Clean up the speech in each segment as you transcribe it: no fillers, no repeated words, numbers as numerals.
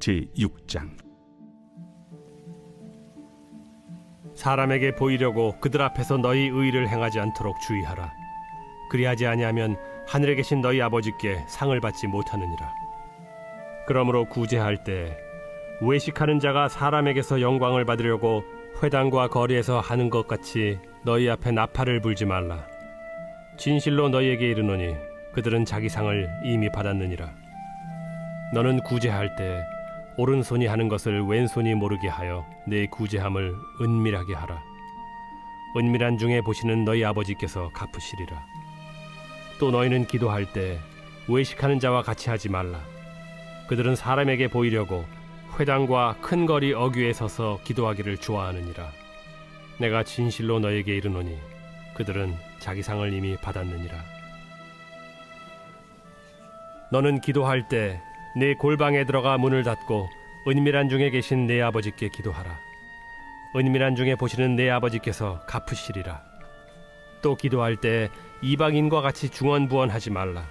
제6장. 사람에게 보이려고 그들 앞에서 너희 의를 행하지 않도록 주의하라. 그리하지 아니하면 하늘에 계신 너희 아버지께 상을 받지 못하느니라. 그러므로 구제할 때 외식하는 자가 사람에게서 영광을 받으려고 회당과 거리에서 하는 것 같이 너희 앞에 나팔을 불지 말라. 진실로 너희에게 이르노니 그들은 자기 상을 이미 받았느니라. 너는 구제할 때 오른손이 하는 것을 왼손이 모르게 하여 내 구제함을 은밀하게 하라. 은밀한 중에 보시는 너희 아버지께서 갚으시리라. 또 너희는 기도할 때 외식하는 자와 같이 하지 말라. 그들은 사람에게 보이려고 회당과 큰 거리 어귀에 서서 기도하기를 좋아하느니라. 내가 진실로 너희에게 이르노니 그들은 자기 상을 이미 받았느니라. 너는 기도할 때 네 골방에 들어가 문을 닫고 은밀한 중에 계신 네 아버지께 기도하라. 은밀한 중에 보시는 네 아버지께서 갚으시리라. 또 기도할 때 이방인과 같이 중언부언하지 말라.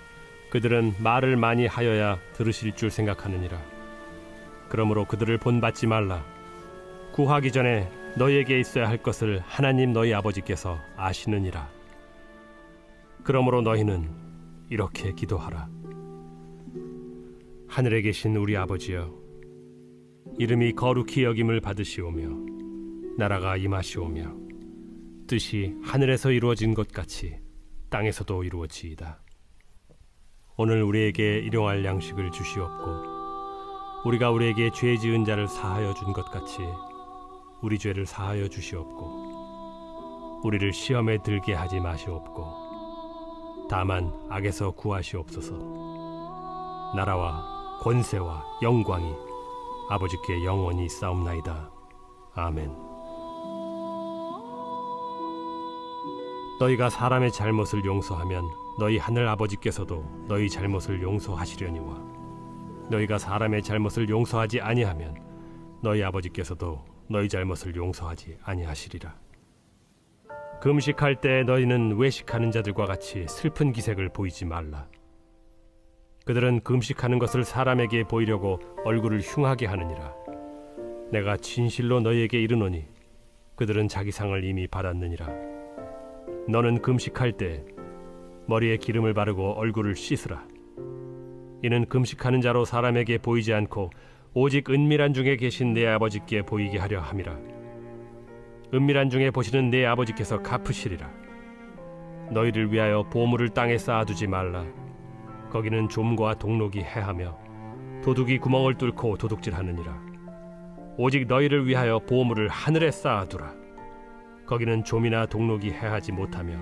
그들은 말을 많이 하여야 들으실 줄 생각하느니라. 그러므로 그들을 본받지 말라. 구하기 전에 너희에게 있어야 할 것을 하나님 너희 아버지께서 아시느니라. 그러므로 너희는 이렇게 기도하라. 하늘에 계신 우리 아버지여, 이름이 거룩히 여김을 받으시오며 나라가 임하시오며 뜻이 하늘에서 이루어진 것 같이 땅에서도 이루어지이다. 오늘 우리에게 일용할 양식을 주시옵고 우리가 우리에게 죄 지은 자를 사하여 준 것 같이 우리 죄를 사하여 주시옵고 우리를 시험에 들게 하지 마시옵고 다만 악에서 구하시옵소서. 나라와 권세와 영광이 아버지께 영원히 있사옵나이다. 아멘. 너희가 사람의 잘못을 용서하면 너희 하늘 아버지께서도 너희 잘못을 용서하시려니와 너희가 사람의 잘못을 용서하지 아니하면 너희 아버지께서도 너희 잘못을 용서하지 아니하시리라. 금식할 때 너희는 외식하는 자들과 같이 슬픈 기색을 보이지 말라. 그들은 금식하는 것을 사람에게 보이려고 얼굴을 흉하게 하느니라. 내가 진실로 너희에게 이르노니 그들은 자기 상을 이미 받았느니라. 너는 금식할 때 머리에 기름을 바르고 얼굴을 씻으라. 이는 금식하는 자로 사람에게 보이지 않고 오직 은밀한 중에 계신 내 아버지께 보이게 하려 함이라. 은밀한 중에 보시는 내 아버지께서 갚으시리라. 너희를 위하여 보물을 땅에 쌓아두지 말라. 거기는 좀과 동록이 해하며 도둑이 구멍을 뚫고 도둑질하느니라. 오직 너희를 위하여 보물을 하늘에 쌓아두라. 거기는 좀이나 동록이 해하지 못하며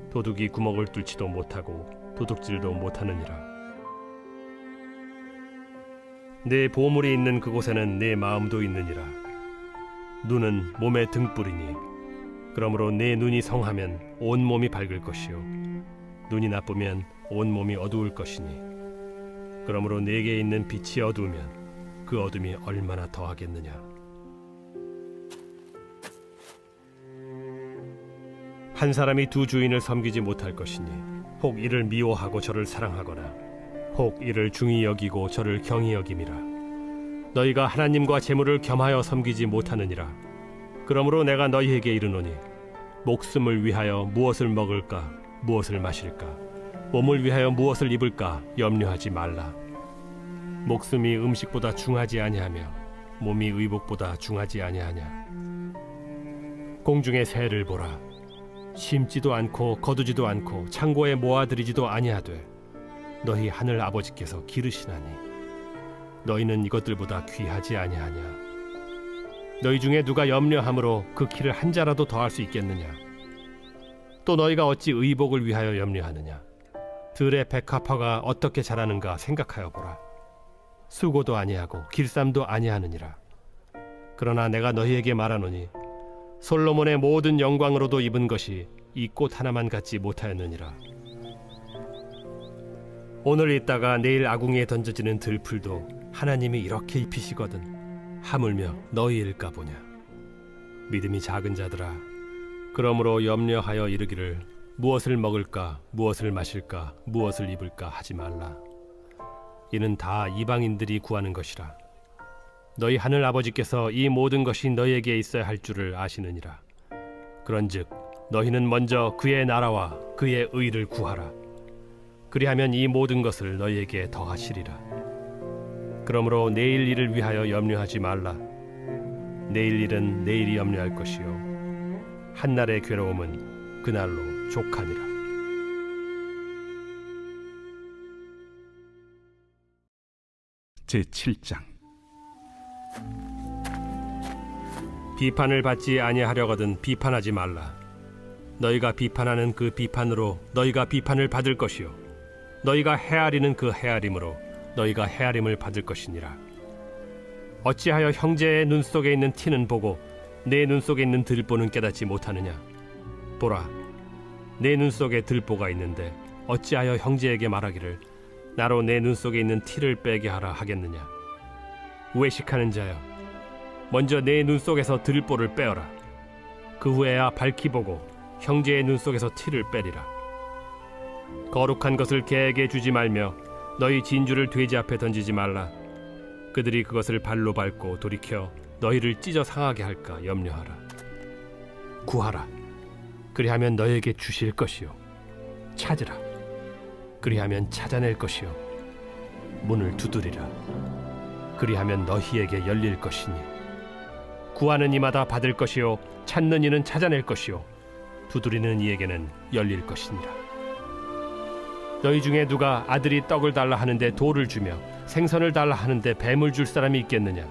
도둑이 구멍을 뚫지도 못하고 도둑질도 못하느니라. 내 보물이 있는 그곳에는 내 마음도 있느니라. 눈은 몸의 등불이니 그러므로 내 눈이 성하면 온 몸이 밝을 것이요 눈이 나쁘면 온 몸이 어두울 것이니 그러므로 내게 있는 빛이 어두우면 그 어둠이 얼마나 더하겠느냐. 한 사람이 두 주인을 섬기지 못할 것이니 혹 이를 미워하고 저를 사랑하거나 혹 이를 중히 여기고 저를 경히 여김이라. 너희가 하나님과 재물을 겸하여 섬기지 못하느니라. 그러므로 내가 너희에게 이르노니 목숨을 위하여 무엇을 먹을까 무엇을 마실까 몸을 위하여 무엇을 입을까 염려하지 말라. 목숨이 음식보다 중하지 아니하며 몸이 의복보다 중하지 아니하냐. 공중의 새를 보라. 심지도 않고 거두지도 않고 창고에 모아들이지도 아니하되 너희 하늘 아버지께서 기르시나니 너희는 이것들보다 귀하지 아니하냐. 너희 중에 누가 염려함으로 그 키를 한 자라도 더할 수 있겠느냐. 또 너희가 어찌 의복을 위하여 염려하느냐. 들의 백합화가 어떻게 자라는가 생각하여 보라. 수고도 아니하고 길쌈도 아니하느니라. 그러나 내가 너희에게 말하노니 솔로몬의 모든 영광으로도 입은 것이 이 꽃 하나만 갖지 못하였느니라. 오늘 있다가 내일 아궁이에 던져지는 들풀도 하나님이 이렇게 입히시거든 하물며 너희일까 보냐. 믿음이 작은 자들아, 그러므로 염려하여 이르기를 무엇을 먹을까 무엇을 마실까 무엇을 입을까 하지 말라. 이는 다 이방인들이 구하는 것이라. 너희 하늘 아버지께서 이 모든 것이 너희에게 있어야 할 줄을 아시느니라. 그런즉 너희는 먼저 그의 나라와 그의 의를 구하라. 그리하면 이 모든 것을 너희에게 더하시리라. 그러므로 내일 일을 위하여 염려하지 말라. 내일 일은 내일이 염려할 것이요 한날의 괴로움은 그날로 족하니라. 제7장. 비판을 받지 아니하려거든 비판하지 말라. 너희가 비판하는 그 비판으로 너희가 비판을 받을 것이요 너희가 헤아리는 그 헤아림으로 너희가 헤아림을 받을 것이니라. 어찌하여 형제의 눈 속에 있는 티는 보고 내 눈 속에 있는 들보는 깨닫지 못하느냐? 보라, 내 눈 속에 들보가 있는데 어찌하여 형제에게 말하기를 나로 내 눈 속에 있는 티를 빼게 하라 하겠느냐? 외식하는 자여, 먼저 내 눈 속에서 들보를 빼어라. 그 후에야 밝히 보고 형제의 눈 속에서 티를 빼리라. 거룩한 것을 개에게 주지 말며 너희 진주를 돼지 앞에 던지지 말라. 그들이 그것을 발로 밟고 돌이켜 너희를 찢어 상하게 할까 염려하라. 구하라. 그리하면 너희에게 주실 것이요 찾으라. 그리하면 찾아낼 것이요 문을 두드리라. 그리하면 너희에게 열릴 것이니 구하는 이마다 받을 것이요 찾는 이는 찾아낼 것이요 두드리는 이에게는 열릴 것이니라. 너희 중에 누가 아들이 떡을 달라 하는데 돌을 주며 생선을 달라 하는데 뱀을 줄 사람이 있겠느냐?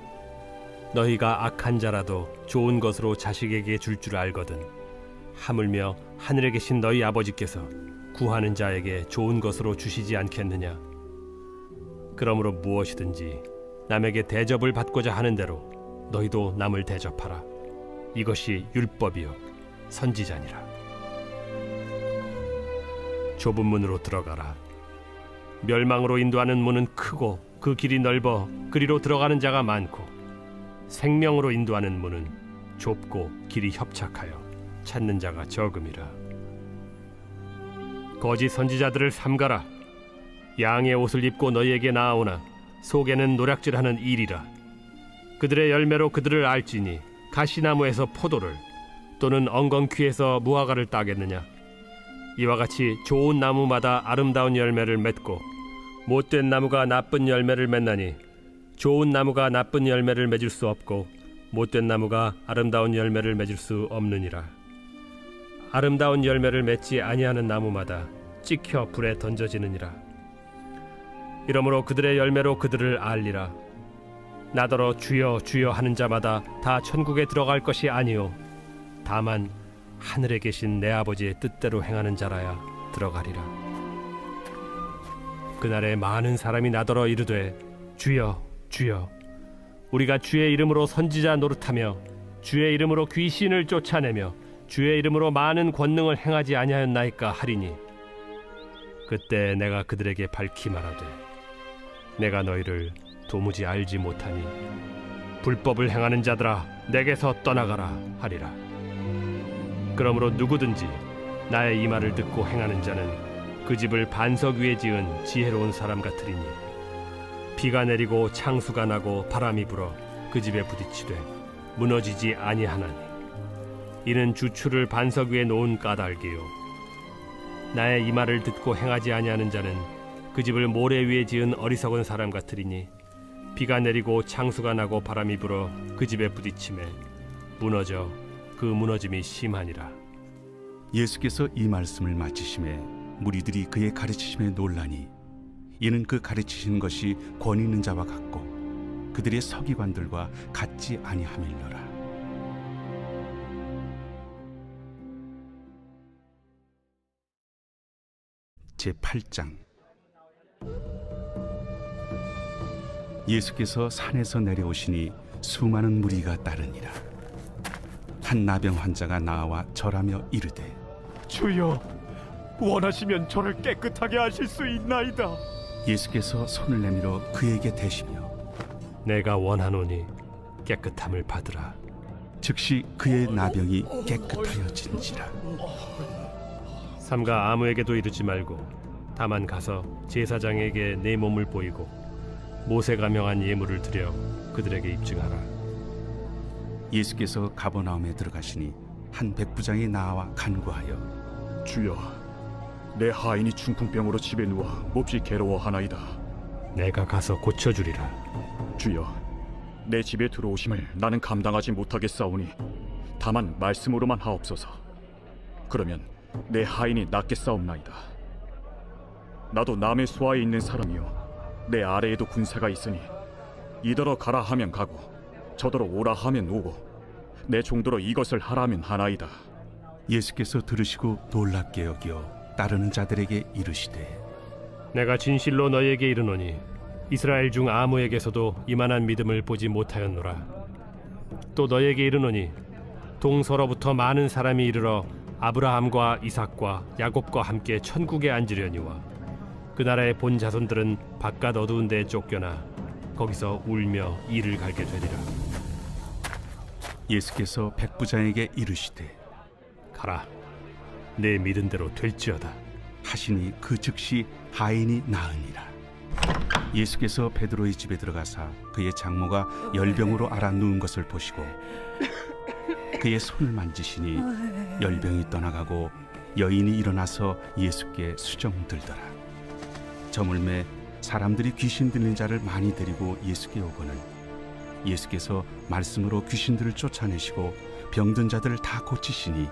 너희가 악한 자라도 좋은 것으로 자식에게 줄 줄 알거든 하물며 하늘에 계신 너희 아버지께서 구하는 자에게 좋은 것으로 주시지 않겠느냐? 그러므로 무엇이든지 남에게 대접을 받고자 하는 대로 너희도 남을 대접하라. 이것이 율법이요 선지자니라. 좁은 문으로 들어가라. 멸망으로 인도하는 문은 크고 그 길이 넓어 그리로 들어가는 자가 많고 생명으로 인도하는 문은 좁고 길이 협착하여 찾는 자가 적음이라. 거짓 선지자들을 삼가라. 양의 옷을 입고 너희에게 나아오나 속에는 노략질하는 일이라. 그들의 열매로 그들을 알지니 가시나무에서 포도를 또는 엉겅퀴에서 무화과를 따겠느냐? 이와 같이 좋은 나무마다 아름다운 열매를 맺고 못된 나무가 나쁜 열매를 맺나니 좋은 나무가 나쁜 열매를 맺을 수 없고 못된 나무가 아름다운 열매를 맺을 수 없느니라. 아름다운 열매를 맺지 아니하는 나무마다 찍혀 불에 던져지느니라. 이러므로 그들의 열매로 그들을 알리라. 나더러 주여 주여 하는 자마다 다 천국에 들어갈 것이 아니요 다만 하늘에 계신 내 아버지의 뜻대로 행하는 자라야 들어가리라. 그날에 많은 사람이 나더러 이르되 주여 주여 우리가 주의 이름으로 선지자 노릇하며 주의 이름으로 귀신을 쫓아내며 주의 이름으로 많은 권능을 행하지 아니하였나이까 하리니 그때 내가 그들에게 밝히 말하되 내가 너희를 도무지 알지 못하니 불법을 행하는 자들아 내게서 떠나가라 하리라. 그러므로 누구든지 나의 이 말을 듣고 행하는 자는 그 집을 반석 위에 지은 지혜로운 사람 같으리니 비가 내리고 창수가 나고 바람이 불어 그 집에 부딪히되 무너지지 아니하나니 이는 주추를 반석 위에 놓은 까닭이요 나의 이 말을 듣고 행하지 아니하는 자는 그 집을 모래 위에 지은 어리석은 사람 같으리니 비가 내리고 창수가 나고 바람이 불어 그 집에 부딪히매 무너져 그 무너짐이 심하니라. 예수께서 이 말씀을 마치심에 무리들이 그의 가르치심에 놀라니 이는 그 가르치시는 것이 권위 있는 자와 같고 그들의 서기관들과 같지 아니함일러라. 제8장. 예수께서 산에서 내려오시니 수많은 무리가 따르니라. 한 나병 환자가 나와 절하며 이르되 주여 원하시면 저를 깨끗하게 하실 수 있나이다. 예수께서 손을 내밀어 그에게 대시며 내가 원하노니 깨끗함을 받으라. 즉시 그의 나병이 깨끗하여진지라. 삼가 아무에게도 이르지 말고 다만 가서 제사장에게 내 몸을 보이고 모세가 명한 예물을 드려 그들에게 입증하라. 예수께서 가버나움에 들어가시니 한 백부장이 나와 간구하여 주여, 내 하인이 중풍병으로 집에 누워 몹시 괴로워하나이다. 내가 가서 고쳐주리라. 주여, 내 집에 들어오심을 나는 감당하지 못하겠사오니 다만 말씀으로만 하옵소서. 그러면 내 하인이 낫겠사옵나이다. 나도 남의 수하에 있는 사람이요 내 아래에도 군사가 있으니 이더러 가라 하면 가고 저더러 오라 하면 오고 내 종도로 이것을 하라면 하나이다. 예수께서 들으시고 놀랍게 여겨 따르는 자들에게 이르시되 내가 진실로 너희에게 이르노니 이스라엘 중 아무에게서도 이만한 믿음을 보지 못하였노라. 또 너희에게 이르노니 동서로부터 많은 사람이 이르러 아브라함과 이삭과 야곱과 함께 천국에 앉으려니와 그 나라의 본 자손들은 바깥 어두운 데에 쫓겨나 거기서 울며 이를 갈게 되리라. 예수께서 백부장에게 이르시되 가라, 내 믿은 대로 될지어다. 하시니 그 즉시 하인이 나으니라. 예수께서 베드로의 집에 들어가사 그의 장모가 열병으로 앓아 누운 것을 보시고 그의 손을 만지시니 열병이 떠나가고 여인이 일어나서 예수께 수정들더라. 저물매 사람들이 귀신 들린 자를 많이 데리고 예수께 오거늘 예수께서 말씀으로 귀신들을 쫓아내시고 병든 자들을 다 고치시니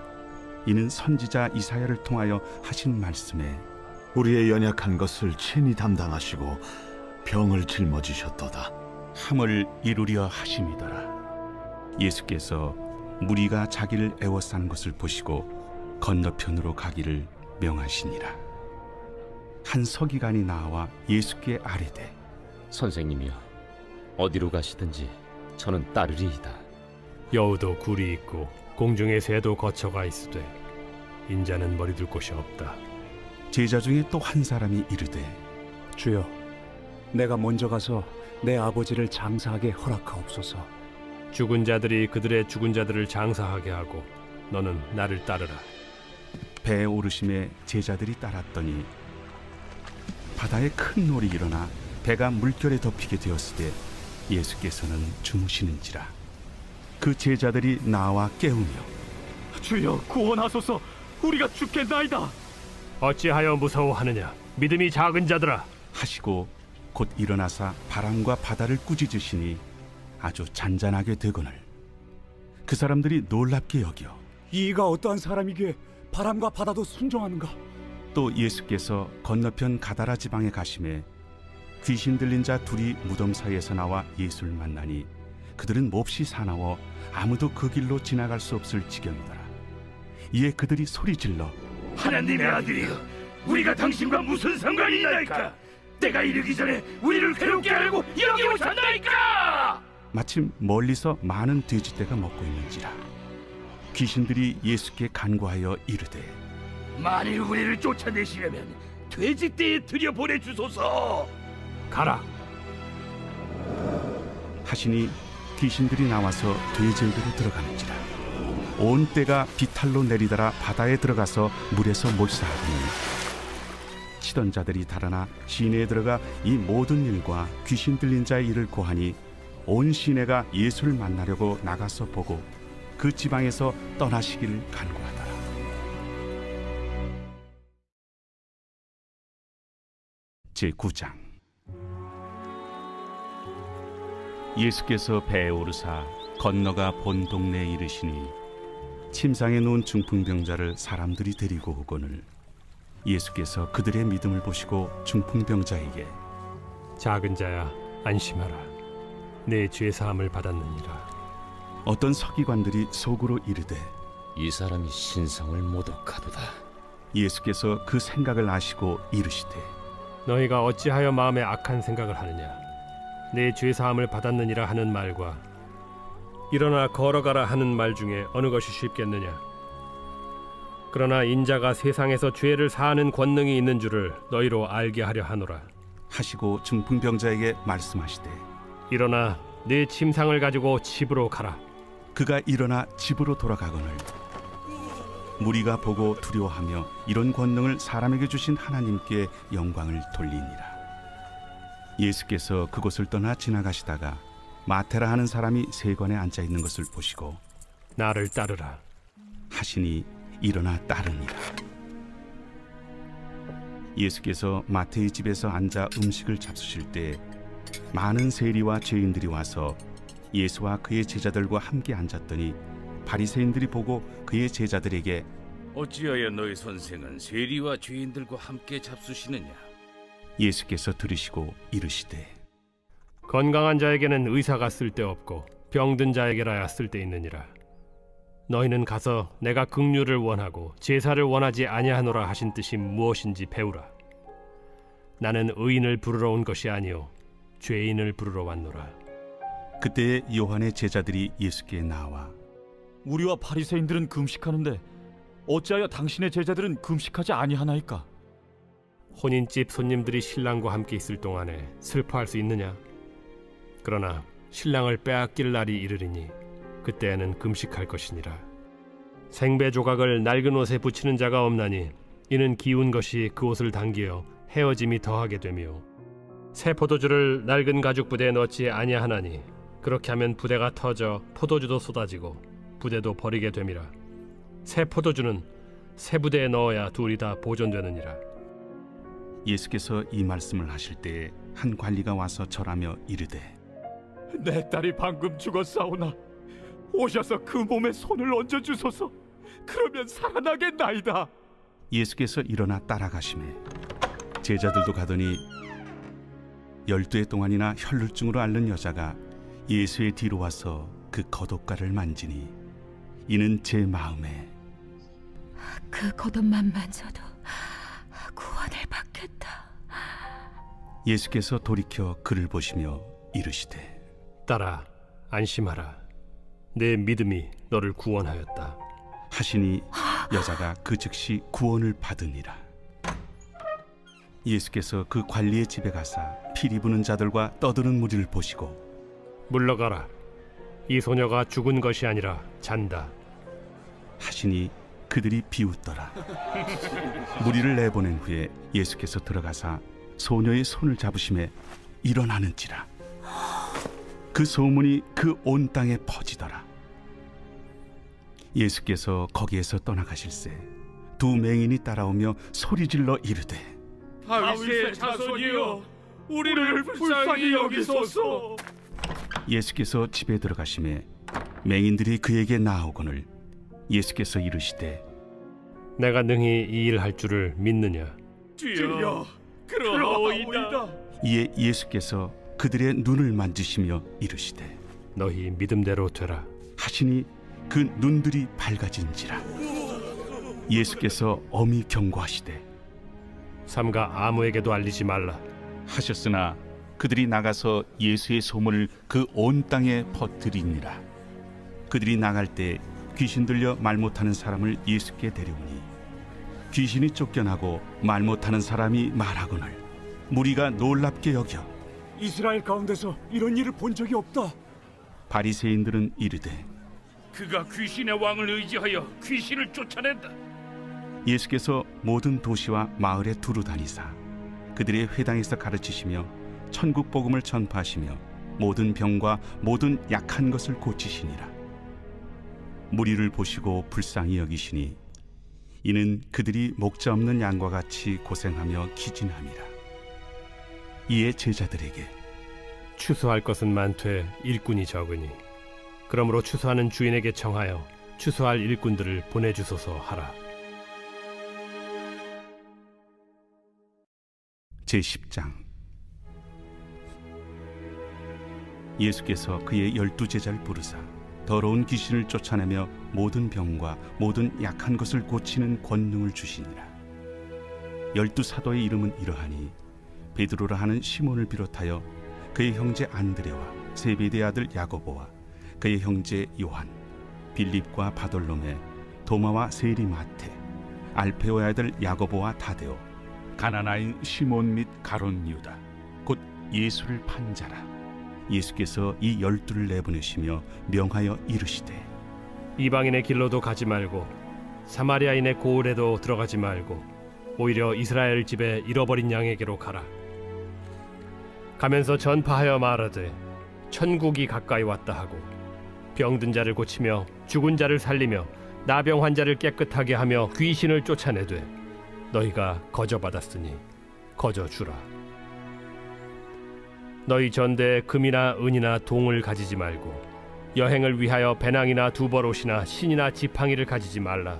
이는 선지자 이사야를 통하여 하신 말씀에 우리의 연약한 것을 친히 담당하시고 병을 짊어지셨도다. 함을 이루려 하심이더라. 예수께서 무리가 자기를 애워싸는 것을 보시고 건너편으로 가기를 명하시니라. 한 서기관이 나와 예수께 아뢰되 선생님이여, 어디로 가시든지 저는 따르리이다. 여우도 굴이 있고 공중의 새도 거처가 있으되 인자는 머리둘 곳이 없다. 제자 중에 또 한 사람이 이르되 주여, 내가 먼저 가서 내 아버지를 장사하게 허락하옵소서. 죽은 자들이 그들의 죽은 자들을 장사하게 하고 너는 나를 따르라. 배에 오르심에 제자들이 따랐더니 바다에 큰 놀이 일어나 배가 물결에 덮이게 되었으되 예수께서는 주무시는지라. 그 제자들이 나와 깨우며 주여, 구원하소서. 우리가 죽겠나이다. 어찌하여 무서워하느냐? 믿음이 작은 자들아. 하시고 곧 일어나사 바람과 바다를 꾸짖으시니 아주 잔잔하게 되거늘 그 사람들이 놀랍게 여겨 이가 어떠한 사람이기에 바람과 바다도 순종하는가? 또 예수께서 건너편 가다라 지방에 가심에 귀신 들린 자 둘이 무덤 사이에서 나와 예수를 만나니 그들은 몹시 사나워 아무도 그 길로 지나갈 수 없을 지경이더라. 이에 그들이 소리질러 하나님의 아들이여, 우리가 당신과 무슨 상관이 있나이까? 때가 이르기 전에 우리를 괴롭게 하려고 여기 오셨나이까? 마침 멀리서 많은 돼지떼가 먹고 있는지라. 귀신들이 예수께 간구하여 이르되 만일 우리를 쫓아내시려면 돼지떼에 들여보내 주소서. 가라. 하시니 귀신들이 나와서 돼지에게로 들어가는지라. 온 떼가 비탈로 내리더라 바다에 들어가서 물에서 몰사하더니 치던 자들이 달아나 시내에 들어가 이 모든 일과 귀신 들린 자의 일을 고하니 온 시내가 예수를 만나려고 나가서 보고 그 지방에서 떠나시기를 간구하더라. 제9장. 예수께서 배에 오르사 건너가 본 동네에 이르시니 침상에 누운 중풍병자를 사람들이 데리고 오거늘 예수께서 그들의 믿음을 보시고 중풍병자에게 작은 자야, 안심하라. 내 죄 사함을 받았느니라. 어떤 서기관들이 속으로 이르되 이 사람이 신성을 모독하도다. 예수께서 그 생각을 아시고 이르시되 너희가 어찌하여 마음에 악한 생각을 하느냐? 내 죄 사함을 받았느니라 하는 말과 일어나 걸어가라 하는 말 중에 어느 것이 쉽겠느냐? 그러나 인자가 세상에서 죄를 사하는 권능이 있는 줄을 너희로 알게 하려 하노라. 하시고 중풍병자에게 말씀하시되 일어나 네 침상을 가지고 집으로 가라. 그가 일어나 집으로 돌아가거늘 무리가 보고 두려워하며 이런 권능을 사람에게 주신 하나님께 영광을 돌리니라. 예수께서 그곳을 떠나 지나가시다가 마테라 하는 사람이 세관에 앉아 있는 것을 보시고 나를 따르라. 하시니 일어나 따르니라. 예수께서 마태의 집에서 앉아 음식을 잡수실 때 많은 세리와 죄인들이 와서 예수와 그의 제자들과 함께 앉았더니 바리새인들이 보고 그의 제자들에게 어찌하여 너희 선생은 세리와 죄인들과 함께 잡수시느냐? 예수께서 들으시고 이르시되 건강한 자에게는 의사가 쓸데없고 병든 자에게라야 쓸데있느니라. 너희는 가서 내가 긍휼을 원하고 제사를 원하지 아니하노라 하신 뜻이 무엇인지 배우라. 나는 의인을 부르러 온 것이 아니요 죄인을 부르러 왔노라. 그때에 요한의 제자들이 예수께 나와 우리와 바리새인들은 금식하는데 어찌하여 당신의 제자들은 금식하지 아니하나이까? 혼인집 손님들이 신랑과 함께 있을 동안에 슬퍼할 수 있느냐? 그러나 신랑을 빼앗길 날이 이르리니 그때에는 금식할 것이니라. 생배 조각을 낡은 옷에 붙이는 자가 없나니 이는 기운 것이 그 옷을 당기어 헤어짐이 더하게 되며 새 포도주를 낡은 가죽 부대에 넣지 아니하나니 그렇게 하면 부대가 터져 포도주도 쏟아지고 부대도 버리게 됨이라. 새 포도주는 새 부대에 넣어야 둘이 다 보존되느니라. 예수께서 이 말씀을 하실 때에 한 관리가 와서 절하며 이르되 내 딸이 방금 죽었사오나 오셔서 그 몸에 손을 얹어 주소서. 그러면 살아나겠나이다. 예수께서 일어나 따라가시매 제자들도 가더니 12해 동안이나 혈루증으로 앓는 여자가 예수의 뒤로 와서 그 겉옷가를 만지니 이는 제 마음에 그 겉옷만 만져도 구원을 받겠다. 예수께서 돌이켜 그를 보시며 이르시되 딸아 안심하라. 내 믿음이 너를 구원하였다. 하시니 여자가 그 즉시 구원을 받으니라. 예수께서 그 관리의 집에 가사 피리 부는 자들과 떠드는 무리를 보시고 물러가라. 이 소녀가 죽은 것이 아니라 잔다. 하시니 그들이 비웃더라. 무리를 내보낸 후에 예수께서 들어가사 소녀의 손을 잡으심에 일어나는지라. 그 소문이 그 온 땅에 퍼지더라. 예수께서 거기에서 떠나가실새 두 맹인이 따라오며 소리질러 이르되 다윗의 자손이여 우리를 불쌍히 여기소서. 예수께서 집에 들어가심에 맹인들이 그에게 나아오거늘 예수께서 이르시되 내가 능히 이 일 할 줄을 믿느냐? 주여 그러하오이다. 이에 예수께서 그들의 눈을 만지시며 이르시되 너희 믿음대로 되라. 하시니 그 눈들이 밝아진지라. 예수께서 엄히 경고하시되 삼가 아무에게도 알리지 말라. 하셨으나 그들이 나가서 예수의 소문을 그 온 땅에 퍼뜨리니라. 그들이 나갈 때 귀신 들려 말 못하는 사람을 예수께 데려오니 귀신이 쫓겨나고 말 못하는 사람이 말하거늘 무리가 놀랍게 여겨 이스라엘 가운데서 이런 일을 본 적이 없다. 바리새인들은 이르되 그가 귀신의 왕을 의지하여 귀신을 쫓아낸다. 예수께서 모든 도시와 마을에 두루 다니사 그들의 회당에서 가르치시며 천국 복음을 전파하시며 모든 병과 모든 약한 것을 고치시니라. 무리를 보시고 불쌍히 여기시니 이는 그들이 목자 없는 양과 같이 고생하며 기진함이라. 이에 제자들에게 추수할 것은 많되 일꾼이 적으니 그러므로 추수하는 주인에게 청하여 추수할 일꾼들을 보내주소서 하라. 제10장 예수께서 그의 12제자를 부르사 더러운 귀신을 쫓아내며 모든 병과 모든 약한 것을 고치는 권능을 주시니라. 12사도의 이름은 이러하니 베드로라 하는 시몬을 비롯하여 그의 형제 안드레와 세베대의 아들 야고보와 그의 형제 요한, 빌립과 바돌로메, 도마와 세리 마테, 알페오의 아들 야고보와 다데오, 가나나인 시몬 및 가론 유다, 곧 예수를 판 자라. 예수께서 이 12를 내보내시며 명하여 이르시되 이방인의 길로도 가지 말고 사마리아인의 고을에도 들어가지 말고 오히려 이스라엘 집에 잃어버린 양에게로 가라. 가면서 전파하여 말하되 천국이 가까이 왔다 하고 병든 자를 고치며 죽은 자를 살리며 나병 환자를 깨끗하게 하며 귀신을 쫓아내되 너희가 거저받았으니 거저주라. 너희 전대에 금이나 은이나 동을 가지지 말고 여행을 위하여 배낭이나 두벌옷이나 신이나 지팡이를 가지지 말라.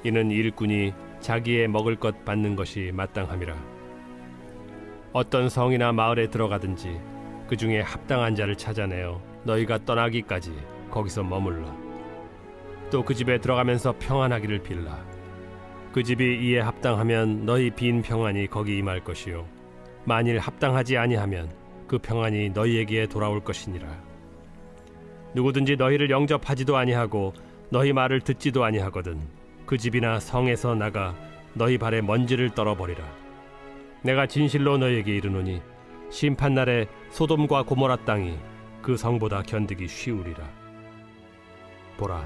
이는 일꾼이 자기의 먹을 것 받는 것이 마땅함이라. 어떤 성이나 마을에 들어가든지 그 중에 합당한 자를 찾아내어 너희가 떠나기까지 거기서 머물러. 또 그 집에 들어가면서 평안하기를 빌라. 그 집이 이에 합당하면 너희 빈 평안이 거기 임할 것이요 만일 합당하지 아니하면 그 평안이 너희에게 돌아올 것이니라. 누구든지 너희를 영접하지도 아니하고 너희 말을 듣지도 아니하거든 그 집이나 성에서 나가 너희 발에 먼지를 떨어버리라. 내가 진실로 너희에게 이르노니 심판날에 소돔과 고모라 땅이 그 성보다 견디기 쉬우리라. 보라,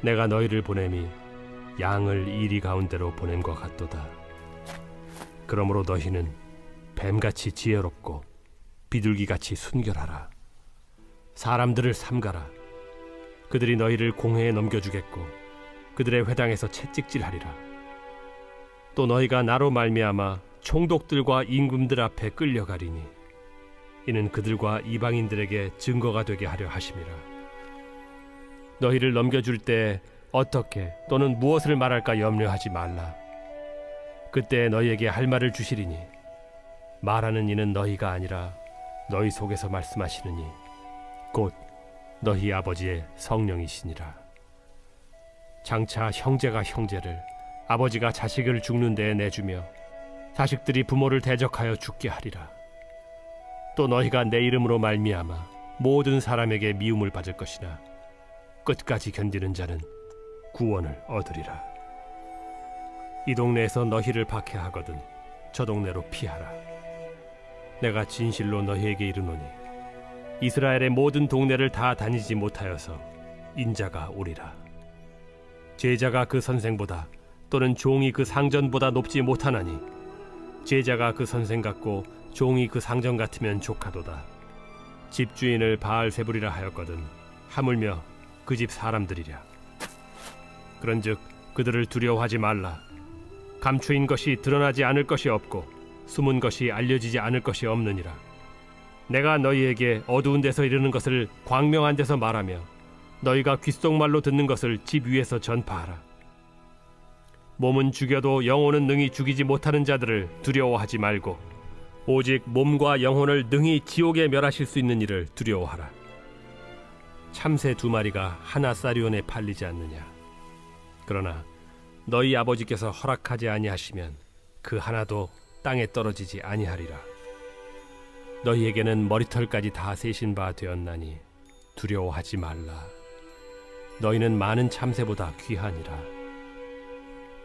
내가 너희를 보냄이 양을 이리 가운데로 보냄과 같도다. 그러므로 너희는 뱀같이 지혜롭고 비둘기같이 순결하라. 사람들을 삼가라. 그들이 너희를 공회에 넘겨주겠고 그들의 회당에서 채찍질하리라. 또 너희가 나로 말미암아 총독들과 임금들 앞에 끌려가리니 이는 그들과 이방인들에게 증거가 되게 하려 하심이라. 너희를 넘겨줄 때 어떻게 또는 무엇을 말할까 염려하지 말라. 그때 너희에게 할 말을 주시리니 말하는 이는 너희가 아니라 너희 속에서 말씀하시느니 곧 너희 아버지의 성령이시니라. 장차 형제가 형제를 아버지가 자식을 죽는 데에 내주며 자식들이 부모를 대적하여 죽게 하리라. 또 너희가 내 이름으로 말미암아 모든 사람에게 미움을 받을 것이나 끝까지 견디는 자는 구원을 얻으리라. 이 동네에서 너희를 박해하거든 저 동네로 피하라. 내가 진실로 너희에게 이르노니 이스라엘의 모든 동네를 다 다니지 못하여서 인자가 오리라. 제자가 그 선생보다 또는 종이 그 상전보다 높지 못하나니 제자가 그 선생 같고 종이 그 상전 같으면 족하도다. 집주인을 바알세불이라 하였거든 하물며 그 집 사람들이랴. 그런즉 그들을 두려워하지 말라. 감추인 것이 드러나지 않을 것이 없고 숨은 것이 알려지지 않을 것이 없느니라. 내가 너희에게 어두운 데서 이르는 것을 광명한 데서 말하며 너희가 귓속말로 듣는 것을 집 위에서 전파하라. 몸은 죽여도 영혼은 능히 죽이지 못하는 자들을 두려워하지 말고 오직 몸과 영혼을 능히 지옥에 멸하실 수 있는 이를 두려워하라. 참새 2마리가 하나 사리온에 팔리지 않느냐. 그러나 너희 아버지께서 허락하지 아니하시면 그 하나도 땅에 떨어지지 아니하리라. 너희에게는 머리털까지 다 세신 바 되었나니 두려워하지 말라. 너희는 많은 참새보다 귀하니라.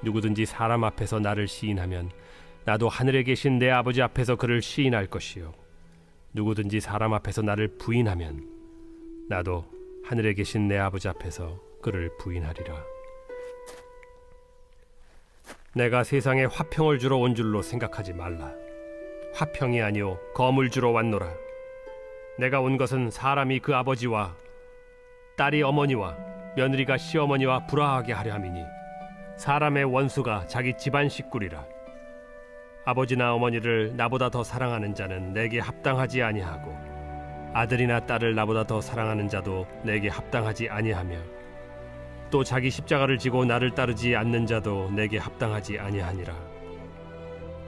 누구든지 사람 앞에서 나를 시인하면 나도 하늘에 계신 내 아버지 앞에서 그를 시인할 것이요 누구든지 사람 앞에서 나를 부인하면 나도 하늘에 계신 내 아버지 앞에서 그를 부인하리라. 내가 세상에 화평을 주러 온 줄로 생각하지 말라. 화평이 아니오 검을 주러 왔노라. 내가 온 것은 사람이 그 아버지와 딸이 어머니와 며느리가 시어머니와 불화하게 하려 함이니 사람의 원수가 자기 집안 식구리라. 아버지나 어머니를 나보다 더 사랑하는 자는 내게 합당하지 아니하고 아들이나 딸을 나보다 더 사랑하는 자도 내게 합당하지 아니하며 또 자기 십자가를 지고 나를 따르지 않는 자도 내게 합당하지 아니하니라.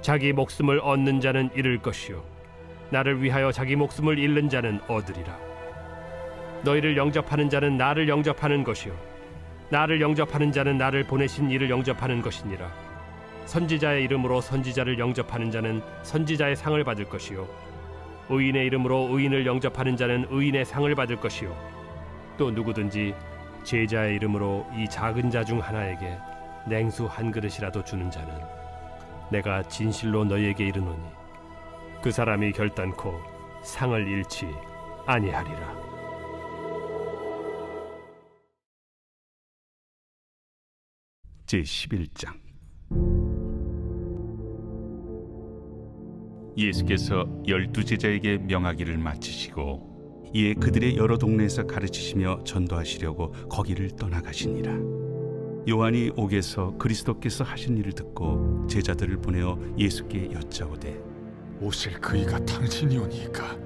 자기 목숨을 얻는 자는 잃을 것이요 나를 위하여 자기 목숨을 잃는 자는 얻으리라. 너희를 영접하는 자는 나를 영접하는 것이요 나를 영접하는 자는 나를 보내신 이를 영접하는 것이니라. 선지자의 이름으로 선지자를 영접하는 자는 선지자의 상을 받을 것이요 의인의 이름으로 의인을 영접하는 자는 의인의 상을 받을 것이요 또 누구든지 제자의 이름으로 이 작은 자 중 하나에게 냉수 한 그릇이라도 주는 자는 내가 진실로 너희에게 이르노니 그 사람이 결단코 상을 잃지 아니하리라. 제11장 예수께서 12제자에게 명하기를 마치시고 이에 그들의 여러 동네에서 가르치시며 전도하시려고 거기를 떠나가시니라. 요한이 옥에서 그리스도께서 하신 일을 듣고 제자들을 보내어 예수께 여짜오되 오실 그이가 당신이오니이까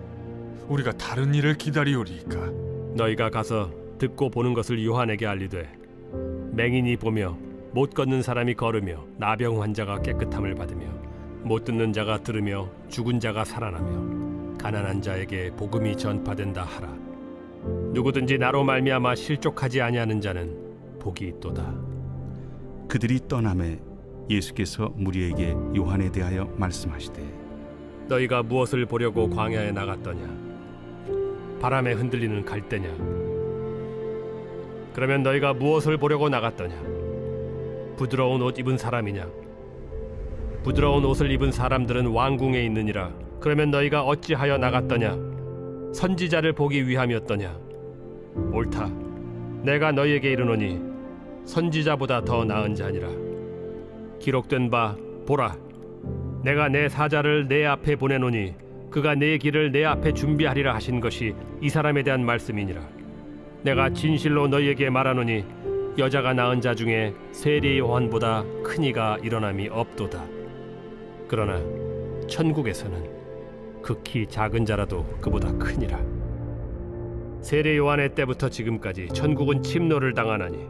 우리가 다른 일을 기다리오리이까. 너희가 가서 듣고 보는 것을 요한에게 알리되 맹인이 보며 못 걷는 사람이 걸으며 나병 환자가 깨끗함을 받으며 못 듣는 자가 들으며 죽은 자가 살아나며 가난한 자에게 복음이 전파된다 하라. 누구든지 나로 말미암아 실족하지 아니하는 자는 복이 있도다. 그들이 떠나매 예수께서 무리에게 요한에 대하여 말씀하시되 너희가 무엇을 보려고 광야에 나갔더냐? 바람에 흔들리는 갈대냐? 그러면 너희가 무엇을 보려고 나갔더냐? 부드러운 옷 입은 사람이냐? 부드러운 옷을 입은 사람들은 왕궁에 있느니라. 그러면 너희가 어찌하여 나갔더냐? 선지자를 보기 위함이었더냐? 옳다. 내가 너희에게 이르노니 선지자보다 더 나은 자니라. 기록된 바 보라, 내가 내 사자를 내 앞에 보내노니 그가 내 길을 내 앞에 준비하리라 하신 것이 이 사람에 대한 말씀이니라. 내가 진실로 너희에게 말하노니 여자가 낳은 자 중에 세리 요한보다 큰 이가 일어남이 없도다. 그러나 천국에서는 극히 작은 자라도 그보다 크니라. 세례 요한의 때부터 지금까지 천국은 침노를 당하나니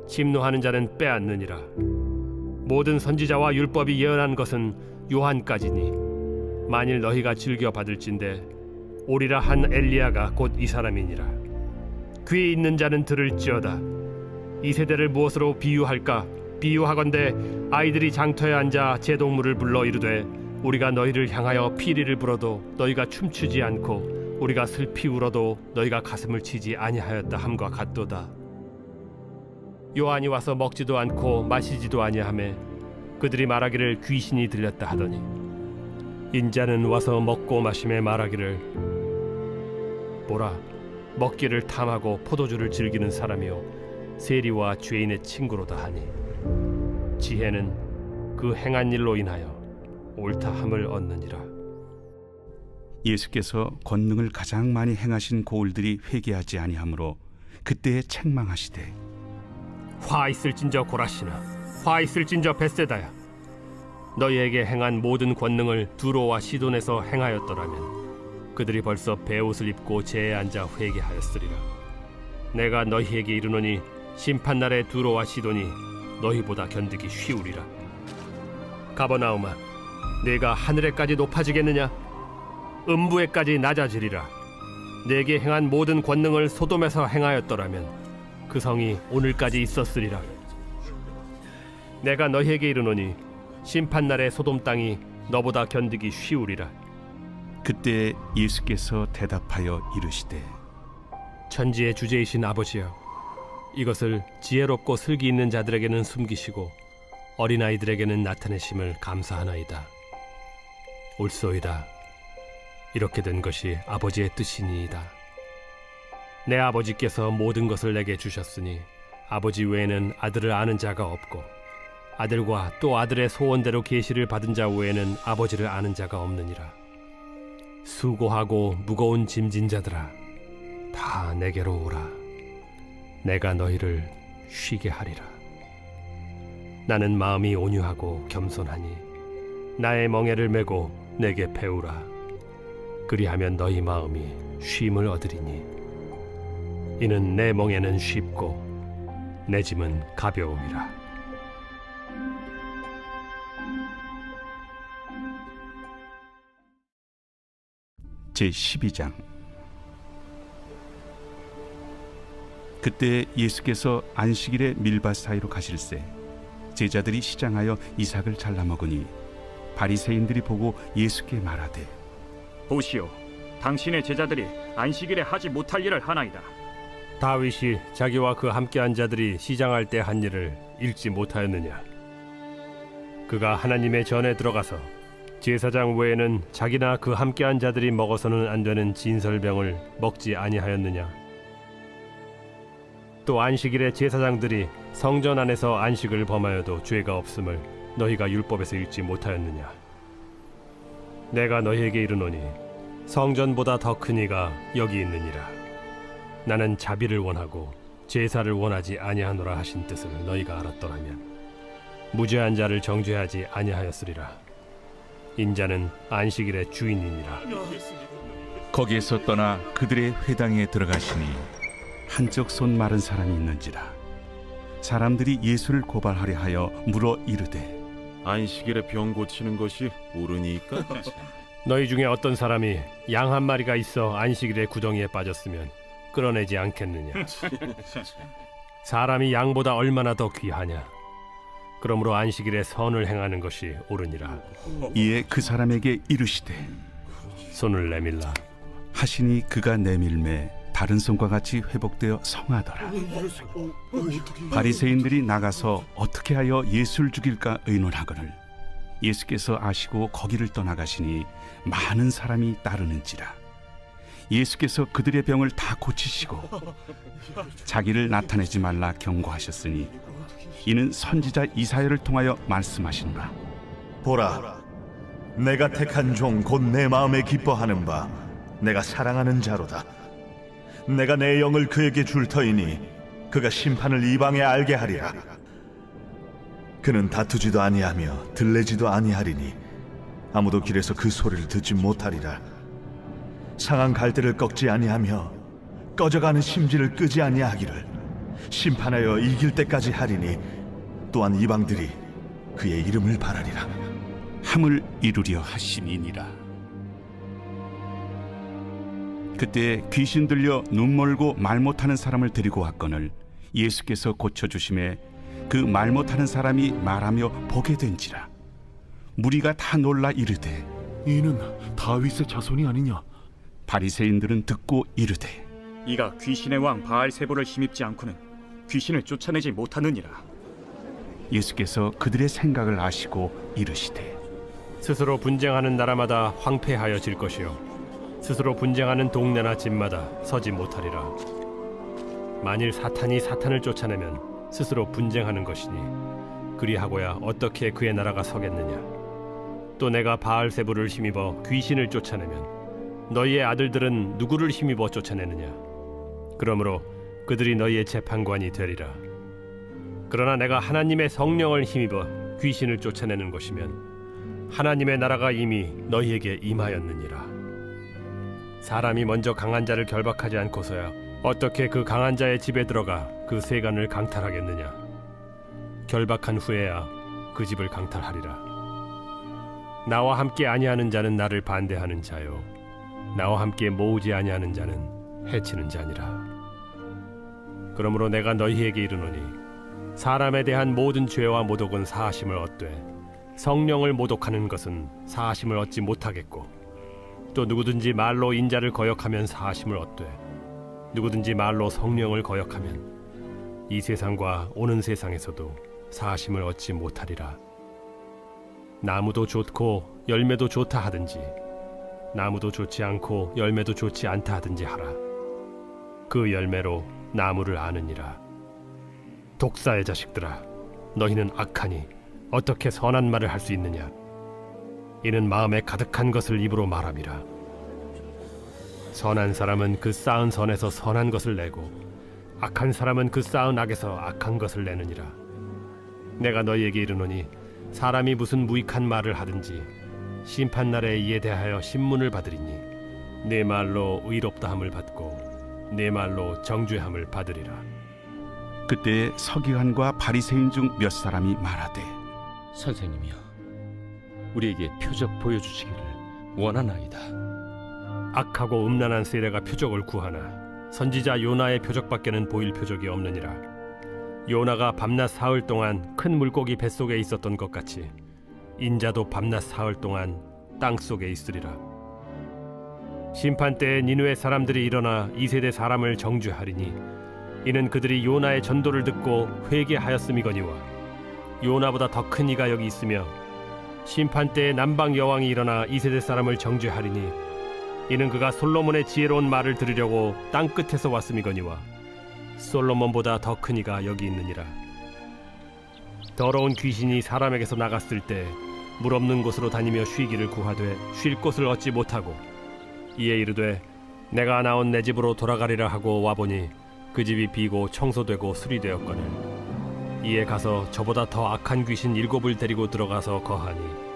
침노하는 자는 빼앗느니라. 모든 선지자와 율법이 예언한 것은 요한까지니 만일 너희가 즐겨 받을진대 오리라 한 엘리야가 곧 이 사람이니라. 귀 있는 자는 들을지어다. 이 세대를 무엇으로 비유할까? 비유하건대 아이들이 장터에 앉아 제동물을 불러 이르되 우리가 너희를 향하여 피리를 불어도 너희가 춤추지 않고 우리가 슬피 울어도 너희가 가슴을 치지 아니하였다 함과 같도다. 요한이 와서 먹지도 않고 마시지도 아니하매 그들이 말하기를 귀신이 들렸다 하더니 인자는 와서 먹고 마심에 말하기를 보라, 먹기를 탐하고 포도주를 즐기는 사람이요 세리와 죄인의 친구로다 하니 지혜는 그 행한 일로 인하여 옳다함을 얻느니라. 예수께서 권능을 가장 많이 행하신 고을들이 회개하지 아니하므로 그때에 책망하시되 화 있을진저 고라시나, 화 있을진저 벳세다야. 너희에게 행한 모든 권능을 두로와 시돈에서 행하였더라면 그들이 벌써 베옷을 입고 제에 앉아 회개하였으리라. 내가 너희에게 이르노니 심판날에 두로와 시돈이 너희보다 견디기 쉬우리라. 가버나움아, 네가 하늘에까지 높아지겠느냐? 음부에까지 낮아지리라. 내게 행한 모든 권능을 소돔에서 행하였더라면 그 성이 오늘까지 있었으리라. 내가 너희에게 이르노니 심판날에 소돔 땅이 너보다 견디기 쉬우리라. 그때 예수께서 대답하여 이르시되 천지의 주제이신 아버지여, 이것을 지혜롭고 슬기 있는 자들에게는 숨기시고 어린아이들에게는 나타내심을 감사하나이다. 옳소이다. 이렇게 된 것이 아버지의 뜻이니이다. 내 아버지께서 모든 것을 내게 주셨으니 아버지 외에는 아들을 아는 자가 없고 아들과 또 아들의 소원대로 계시를 받은 자 외에는 아버지를 아는 자가 없느니라. 수고하고 무거운 짐진 자들아, 다 내게로 오라. 내가 너희를 쉬게 하리라. 나는 마음이 온유하고 겸손하니 나의 멍에를 메고 내게 배우라. 그리하면 너희 마음이 쉼을 얻으리니 이는 내 멍에는 쉽고 내 짐은 가벼움이라. 제12장. 그때 예수께서 안식일에 밀밭 사이로 가실새 제자들이 시장하여 이삭을 잘라 먹으니 바리새인들이 보고 예수께 말하되 보시오, 당신의 제자들이 안식일에 하지 못할 일을 하나이다. 다윗이 자기와 그 함께한 자들이 시장할 때 한 일을 읽지 못하였느냐? 그가 하나님의 전에 들어가서 제사장 외에는 자기나 그 함께한 자들이 먹어서는 안 되는 진설병을 먹지 아니하였느냐? 또 안식일에 제사장들이 성전 안에서 안식을 범하여도 죄가 없음을 너희가 율법에서 읽지 못하였느냐? 내가 너희에게 이르노니 성전보다 더 큰 이가 여기 있느니라. 나는 자비를 원하고 제사를 원하지 아니하노라 하신 뜻을 너희가 알았더라면 무죄한 자를 정죄하지 아니하였으리라. 인자는 안식일의 주인이니라. 거기에서 떠나 그들의 회당에 들어가시니 한쪽 손 마른 사람이 있는지라. 사람들이 예수를 고발하려 하여 물어 이르되 안식일에 병 고치는 것이 옳으니까? 너희 중에 어떤 사람이 양 한 마리가 있어 안식일에 구덩이에 빠졌으면 끌어내지 않겠느냐? 사람이 양보다 얼마나 더 귀하냐? 그러므로 안식일에 선을 행하는 것이 옳으니라. 이에 그 사람에게 이르시되 손을 내밀라. 하시니 그가 내밀매 다른 손과 같이 회복되어 성하더라. 바리새인들이 나가서 어떻게 하여 예수를 죽일까 의논하거늘 예수께서 아시고 거기를 떠나가시니 많은 사람이 따르는지라. 예수께서 그들의 병을 다 고치시고 자기를 나타내지 말라 경고하셨으니 이는 선지자 이사야를 통하여 말씀하신다. 보라, 내가 택한 종 곧 내 마음에 기뻐하는 바 내가 사랑하는 자로다. 내가 내 영을 그에게 줄 터이니 그가 심판을 이방에 알게 하리라. 그는 다투지도 아니하며 들레지도 아니하리니 아무도 길에서 그 소리를 듣지 못하리라. 상한 갈대를 꺾지 아니하며 꺼져가는 심지를 끄지 아니하기를 심판하여 이길 때까지 하리니 또한 이방들이 그의 이름을 바라리라. 함을 이루려 하심이니라. 그때 귀신 들려 눈 멀고 말 못하는 사람을 데리고 왔거늘 예수께서 고쳐주심에 그 말 못하는 사람이 말하며 보게 된지라. 무리가 다 놀라 이르되 이는 다윗의 자손이 아니냐? 바리새인들은 듣고 이르되 이가 귀신의 왕 바알세불을 힘입지 않고는 귀신을 쫓아내지 못하느니라. 예수께서 그들의 생각을 아시고 이르시되 스스로 분쟁하는 나라마다 황폐하여질 것이요 스스로 분쟁하는 동네나 집마다 서지 못하리라. 만일 사탄이 사탄을 쫓아내면 스스로 분쟁하는 것이니 그리하고야 어떻게 그의 나라가 서겠느냐. 또 내가 바알세불을 힘입어 귀신을 쫓아내면 너희의 아들들은 누구를 힘입어 쫓아내느냐. 그러므로 그들이 너희의 재판관이 되리라. 그러나 내가 하나님의 성령을 힘입어 귀신을 쫓아내는 것이면 하나님의 나라가 이미 너희에게 임하였느니라. 사람이 먼저 강한 자를 결박하지 않고서야 어떻게 그 강한 자의 집에 들어가 그 세간을 강탈하겠느냐. 결박한 후에야 그 집을 강탈하리라. 나와 함께 아니하는 자는 나를 반대하는 자요 나와 함께 모으지 아니하는 자는 해치는 자니라. 그러므로 내가 너희에게 이르노니 사람에 대한 모든 죄와 모독은 사하심을 얻되 성령을 모독하는 것은 사하심을 얻지 못하겠고 또 누구든지 말로 인자를 거역하면 사하심을 얻되 누구든지 말로 성령을 거역하면 이 세상과 오는 세상에서도 사하심을 얻지 못하리라. 나무도 좋고 열매도 좋다 하든지 나무도 좋지 않고 열매도 좋지 않다 하든지 하라. 그 열매로 나무를 아느니라. 독사의 자식들아, 너희는 악하니 어떻게 선한 말을 할 수 있느냐. 이는 마음에 가득한 것을 입으로 말함이라. 선한 사람은 그 쌓은 선에서 선한 것을 내고 악한 사람은 그 쌓은 악에서 악한 것을 내느니라. 내가 너희에게 이르노니 사람이 무슨 무익한 말을 하든지 심판날에 이에 대하여 신문을 받으리니 내 말로 의롭다함을 받고 내 말로 정죄함을 받으리라. 그때 서기관과 바리새인 중 몇 사람이 말하되 선생님이여, 우리에게 표적 보여주시기를 원하나이다. 악하고 음란한 세례가 표적을 구하나 선지자 요나의 표적밖에는 보일 표적이 없느니라. 요나가 밤낮 사흘 동안 큰 물고기 뱃속에 있었던 것 같이 인자도 밤낮 사흘 동안 땅 속에 있으리라. 심판 때에 니느웨 사람들이 일어나 이 세대 사람을 정죄하리니 이는 그들이 요나의 전도를 듣고 회개하였음이거니와 요나보다 더 큰 이가 여기 있으며 심판 때에 남방 여왕이 일어나 이 세대 사람을 정죄하리니 이는 그가 솔로몬의 지혜로운 말을 들으려고 땅 끝에서 왔음이거니와 솔로몬보다 더 큰 이가 여기 있느니라. 더러운 귀신이 사람에게서 나갔을 때 물 없는 곳으로 다니며 쉬기를 구하되 쉴 곳을 얻지 못하고 이에 이르되 내가 나온 내 집으로 돌아가리라 하고 와보니 그 집이 비고 청소되고 수리되었거늘 이에 가서 저보다 더 악한 귀신 7을 데리고 들어가서 거하니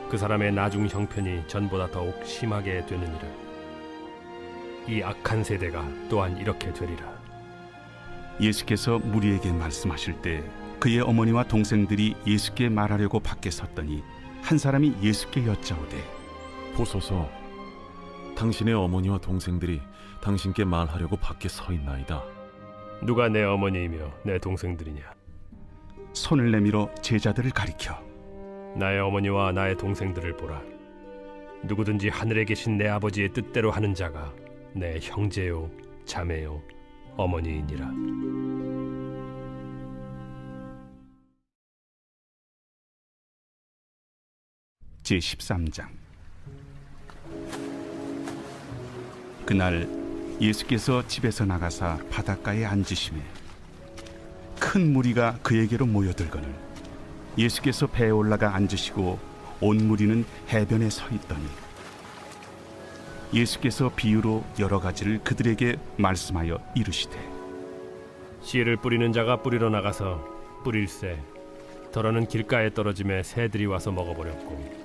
그 사람의 나중 형편이 전보다 더욱 심하게 되느니라. 이 악한 세대가 또한 이렇게 되리라. 예수께서 무리에게 말씀하실 때 그의 어머니와 동생들이 예수께 말하려고 밖에 섰더니 한 사람이 예수께 여짜오되 보소서, 당신의 어머니와 동생들이 당신께 말하려고 밖에 서 있나이다. 누가 내 어머니이며 내 동생들이냐? 손을 내밀어 제자들을 가리켜 나의 어머니와 나의 동생들을 보라. 누구든지 하늘에 계신 내 아버지의 뜻대로 하는 자가 내 형제요 자매요 어머니이니라. 제13장. 그날 예수께서 집에서 나가사 바닷가에 앉으시매 큰 무리가 그에게로 모여들거늘 예수께서 배에 올라가 앉으시고 온 무리는 해변에 서 있더니 예수께서 비유로 여러 가지를 그들에게 말씀하여 이르시되 씨를 뿌리는 자가 뿌리러 나가서 뿌릴새 더러는 길가에 떨어짐에 새들이 와서 먹어버렸고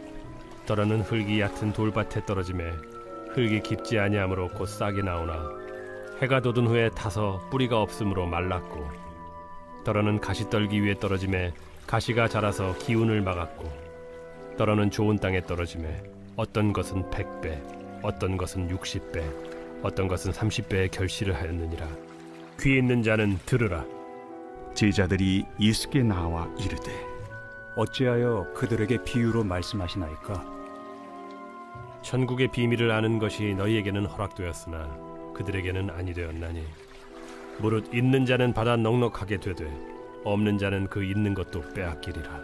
더러는 흙이 얕은 돌밭에 떨어짐에 흙이 깊지 아니하므로 곧 싹이 나오나 해가 돋은 후에 타서 뿌리가 없으므로 말랐고 더러는 가시떨기 위에 떨어짐에 가시가 자라서 기운을 막았고 더러는 좋은 땅에 떨어짐에 어떤 것은 100배 어떤 것은 60배 어떤 것은 30배의 결실을 하였느니라. 귀 있는 자는 들으라. 제자들이 예수께 나와 이르되 어찌하여 그들에게 비유로 말씀하시나이까? 천국의 비밀을 아는 것이 너희에게는 허락되었으나 그들에게는 아니 되었나니 무릇 있는 자는 받아 넉넉하게 되되 없는 자는 그 있는 것도 빼앗기리라.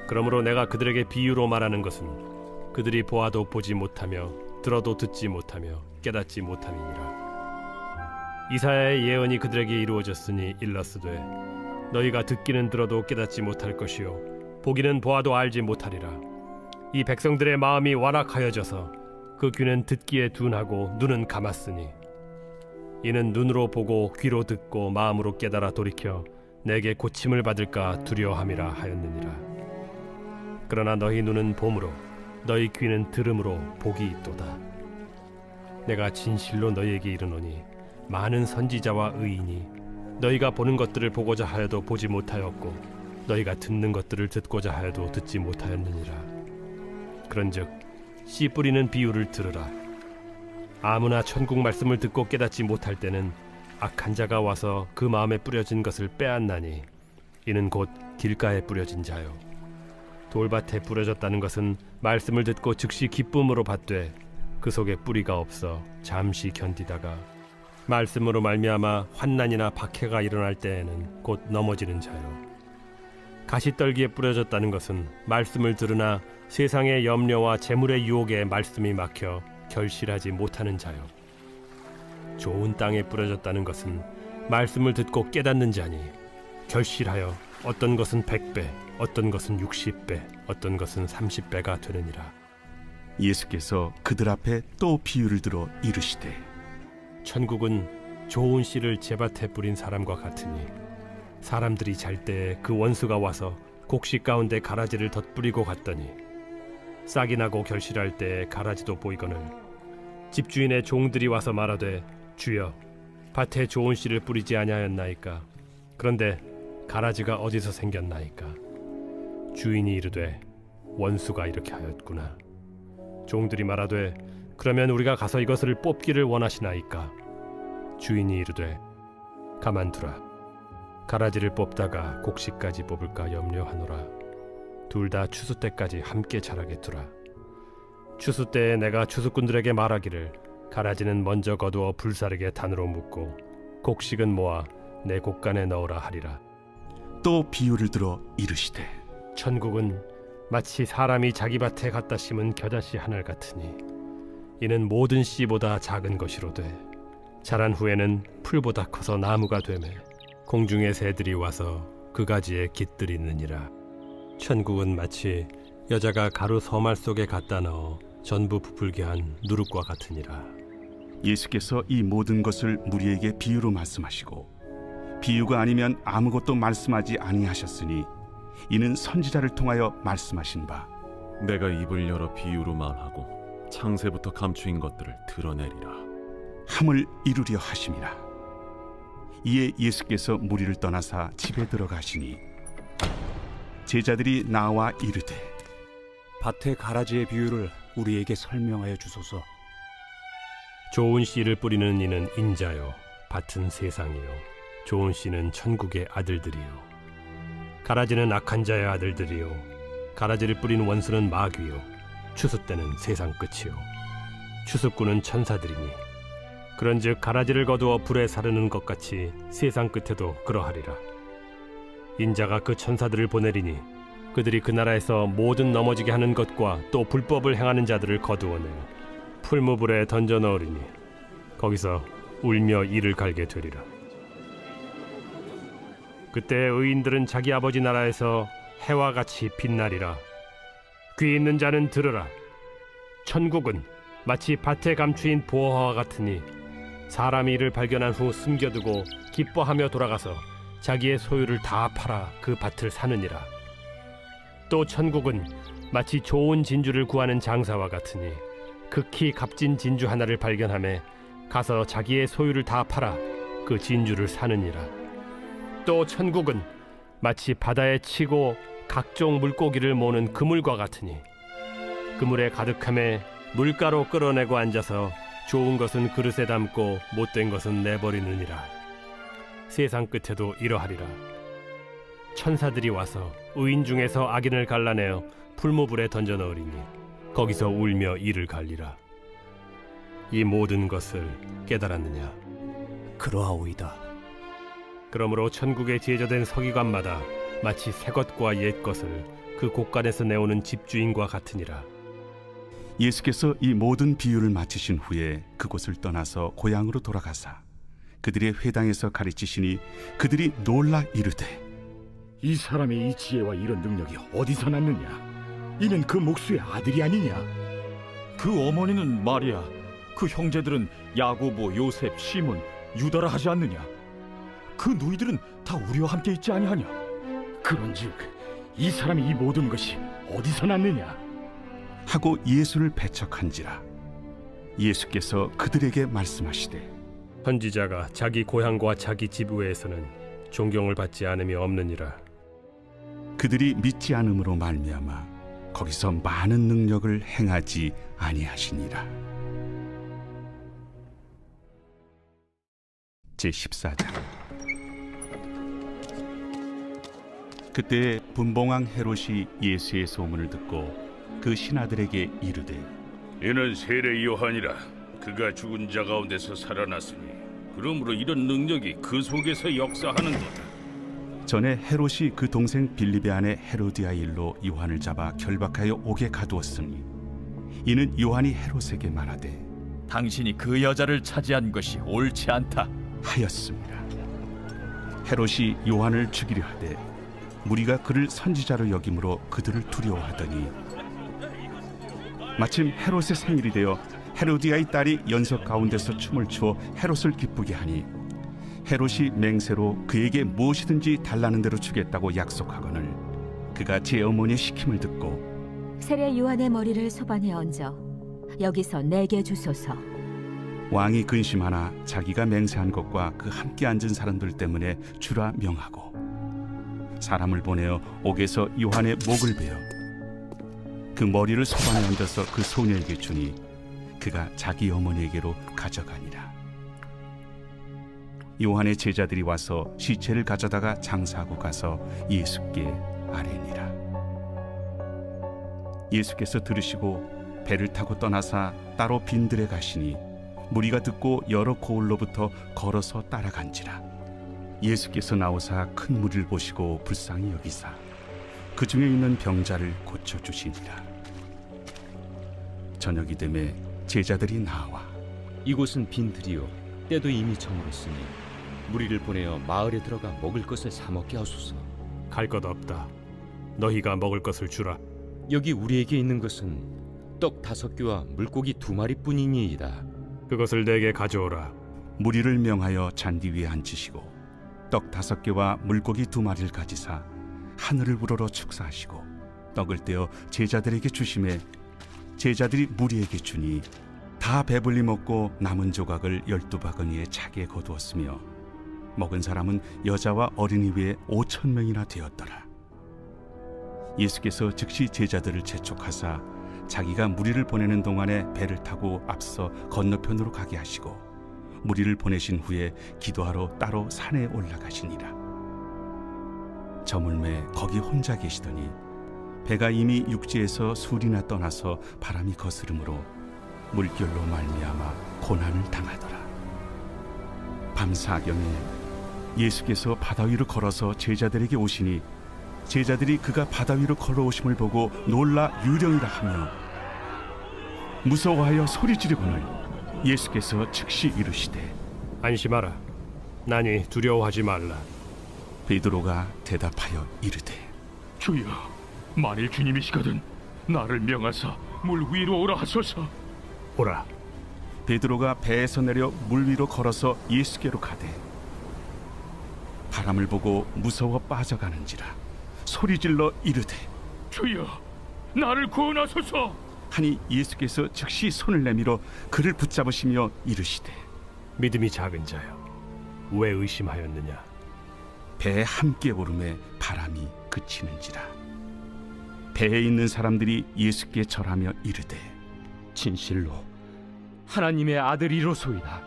그러므로 내가 그들에게 비유로 말하는 것은 그들이 보아도 보지 못하며 들어도 듣지 못하며 깨닫지 못함이니라. 이사야의 예언이 그들에게 이루어졌으니 일렀으되 너희가 듣기는 들어도 깨닫지 못할 것이요 보기는 보아도 알지 못하리라. 이 백성들의 마음이 완악하여져서 그 귀는 듣기에 둔하고 눈은 감았으니 이는 눈으로 보고 귀로 듣고 마음으로 깨달아 돌이켜 내게 고침을 받을까 두려워함이라 하였느니라. 그러나 너희 눈은 봄으로 너희 귀는 들음으로 복이 있도다. 내가 진실로 너희에게 이르노니 많은 선지자와 의인이 너희가 보는 것들을 보고자 하여도 보지 못하였고 너희가 듣는 것들을 듣고자 하여도 듣지 못하였느니라. 그런즉 씨 뿌리는 비유를 들으라. 아무나 천국 말씀을 듣고 깨닫지 못할 때는 악한 자가 와서 그 마음에 뿌려진 것을 빼앗나니 이는 곧 길가에 뿌려진 자요 돌밭에 뿌려졌다는 것은 말씀을 듣고 즉시 기쁨으로 받되 그 속에 뿌리가 없어 잠시 견디다가 말씀으로 말미암아 환난이나 박해가 일어날 때에는 곧 넘어지는 자요 가시떨기에 뿌려졌다는 것은 말씀을 들으나 세상의 염려와 재물의 유혹에 말씀이 막혀 결실하지 못하는 자요 좋은 땅에 뿌려졌다는 것은 말씀을 듣고 깨닫는 자니 결실하여 어떤 것은 100배 어떤 것은 60배 어떤 것은 30배가 되느니라. 예수께서 그들 앞에 또 비유를 들어 이르시되 천국은 좋은 씨를 제밭에 뿌린 사람과 같으니 사람들이 잘 때에 그 원수가 와서 곡식 가운데 가라지를 덧뿌리고 갔더니 싹이 나고 결실할 때에 가라지도 보이거늘 집주인의 종들이 와서 말하되 주여 밭에 좋은 씨를 뿌리지 아니하였나이까? 그런데 가라지가 어디서 생겼나이까? 주인이 이르되 원수가 이렇게 하였구나. 종들이 말하되 그러면 우리가 가서 이것을 뽑기를 원하시나이까? 주인이 이르되 가만두라. 가라지를 뽑다가 곡식까지 뽑을까 염려하노라. 둘 다 추수 때까지 함께 자라게 두라. 추수 때에 내가 추수꾼들에게 말하기를 가라지는 먼저 거두어 불사르게 단으로 묶고 곡식은 모아 내 곡간에 넣으라 하리라. 또 비유를 들어 이르시되 천국은 마치 사람이 자기 밭에 갖다 심은 겨자씨 하늘 같으니 이는 모든 씨보다 작은 것이로되 자란 후에는 풀보다 커서 나무가 되매 공중의 새들이 와서 그 가지에 깃들이느니라. 천국은 마치 여자가 가루 서말 속에 갖다 넣어 전부 부풀게 한 누룩과 같으니라. 예수께서 이 모든 것을 무리에게 비유로 말씀하시고 비유가 아니면 아무것도 말씀하지 아니하셨으니 이는 선지자를 통하여 말씀하신 바 내가 입을 열어 비유로 말하고 창세부터 감추인 것들을 드러내리라. 함을 이루려 하심이라. 이에 예수께서 무리를 떠나사 집에 들어가시니 제자들이 나와 이르되 밭의 가라지의 비유를 우리에게 설명하여 주소서. 좋은 씨를 뿌리는 이는 인자요, 밭은 세상이요, 좋은 씨는 천국의 아들들이요. 가라지는 악한 자의 아들들이요, 가라지를 뿌린 원수는 마귀요, 추수 때는 세상 끝이요, 추수꾼은 천사들이니 그런즉 가라지를 거두어 불에 사르는 것 같이 세상 끝에도 그러하리라. 인자가 그 천사들을 보내리니 그들이 그 나라에서 모든 넘어지게 하는 것과 또 불법을 행하는 자들을 거두어내어 풀무불에 던져 넣으리니 거기서 울며 이를 갈게 되리라. 그때 의인들은 자기 아버지 나라에서 해와 같이 빛나리라. 귀 있는 자는 들으라. 천국은 마치 밭에 감추인 보화와 같으니 사람이 이를 발견한 후 숨겨두고 기뻐하며 돌아가서 자기의 소유를 다 팔아 그 밭을 사느니라. 또 천국은 마치 좋은 진주를 구하는 장사와 같으니 극히 값진 진주 하나를 발견하며 가서 자기의 소유를 다 팔아 그 진주를 사느니라. 또 천국은 마치 바다에 치고 각종 물고기를 모는 그물과 같으니 그물에 가득함에 물가로 끌어내고 앉아서 좋은 것은 그릇에 담고 못된 것은 내버리느니라. 세상 끝에도 이러하리라. 천사들이 와서 의인 중에서 악인을 갈라내어 풀무불에 던져 넣으리니 거기서 울며 이를 갈리라. 이 모든 것을 깨달았느냐? 그러하오이다. 그러므로 천국에 제자된 서기관마다 마치 새 것과 옛 것을 그 곳간에서 내오는 집주인과 같으니라. 예수께서 이 모든 비유를 마치신 후에 그곳을 떠나서 고향으로 돌아가사 그들의 회당에서 가르치시니 그들이 놀라 이르되 이 사람의 이 지혜와 이런 능력이 어디서 났느냐? 이는 그 목수의 아들이 아니냐? 그 어머니는 마리아, 그 형제들은 야고보, 요셉, 시몬, 유다라 하지 않느냐? 그 너희들은 다 우리와 함께 있지 아니하냐? 그런즉 이 사람이 이 모든 것이 어디서 났느냐? 하고 예수를 배척한지라. 예수께서 그들에게 말씀하시되 선지자가 자기 고향과 자기 집 외에서는 존경을 받지 않음이 없느니라. 그들이 믿지 않음으로 말미암아 거기서 많은 능력을 행하지 아니하시니라. 제14장. 그때 분봉왕 헤롯이 예수의 소문을 듣고 그 신하들에게 이르되 이는 세례 요한이라. 그가 죽은 자 가운데서 살아났으니 그러므로 이런 능력이 그 속에서 역사하는도다. 전에 헤롯이 그 동생 빌립의 아내 헤로디아 일로 요한을 잡아 결박하여 옥에 가두었으니 이는 요한이 헤롯에게 말하되 당신이 그 여자를 차지한 것이 옳지 않다 하였습니다. 헤롯이 요한을 죽이려 하되 무리가 그를 선지자로 여김으로 그들을 두려워하더니 마침 헤롯의 생일이 되어 헤로디아의 딸이 연석 가운데서 춤을 추어 헤롯을 기쁘게 하니 헤롯이 맹세로 그에게 무엇이든지 달라는 대로 주겠다고 약속하거늘 그가 제 어머니의 시킴을 듣고 세례 요한의 머리를 소반에 얹어 여기서 내게 주소서. 왕이 근심하나 자기가 맹세한 것과 그 함께 앉은 사람들 때문에 주라 명하고 사람을 보내어 옥에서 요한의 목을 베어 그 머리를 소반에 얹어서 그 소녀에게 주니 그가 자기 어머니에게로 가져가니라. 요한의 제자들이 와서 시체를 가져다가 장사하고 가서 예수께 아뢰니라. 예수께서 들으시고 배를 타고 떠나사 따로 빈들에 가시니 무리가 듣고 여러 고을로부터 걸어서 따라간지라. 예수께서 나오사 큰 무리를 보시고 불쌍히 여기사 그 중에 있는 병자를 고쳐주시니라. 저녁이 되매 제자들이 나와 이곳은 빈들이요 때도 이미 저물었으니 무리를 보내어 마을에 들어가 먹을 것을 사 먹게 하소서. 갈 것 없다. 너희가 먹을 것을 주라. 여기 우리에게 있는 것은 떡 5개와 물고기 2마리뿐이니이다. 그것을 내게 가져오라. 무리를 명하여 잔디 위에 앉히시고 떡 5개와 물고기 2마리를 가지사 하늘을 우러러 축사하시고 떡을 떼어 제자들에게 주심에 제자들이 무리에게 주니 다 배불리 먹고 남은 조각을 12바구니에 차게 거두었으며 먹은 사람은 여자와 어린이 외에 5,000명이나 되었더라. 예수께서 즉시 제자들을 재촉하사 자기가 무리를 보내는 동안에 배를 타고 앞서 건너편으로 가게 하시고 무리를 보내신 후에 기도하러 따로 산에 올라가시니라. 저물매 거기 혼자 계시더니 배가 이미 육지에서 술이나 떠나서 바람이 거스름으로 물결로 말미암아 고난을 당하더라. 밤사경에 예수께서 바다 위로 걸어서 제자들에게 오시니 제자들이 그가 바다 위로 걸어오심을 보고 놀라 유령이라 하며 무서워하여 소리 지르거늘 예수께서 즉시 이르시되 안심하라. 나니 두려워하지 말라. 베드로가 대답하여 이르되 주여, 만일 주님이시거든 나를 명하사 물 위로 오라 하소서. 오라. 베드로가 배에서 내려 물 위로 걸어서 예수께로 가되 바람을 보고 무서워 빠져가는지라 소리질러 이르되 주여, 나를 구원하소서. 하니 예수께서 즉시 손을 내밀어 그를 붙잡으시며 이르시되 믿음이 작은 자여, 왜 의심하였느냐? 배에 함께 오름에 바람이 그치는지라. 배에 있는 사람들이 예수께 절하며 이르되 진실로 하나님의 아들이로소이다.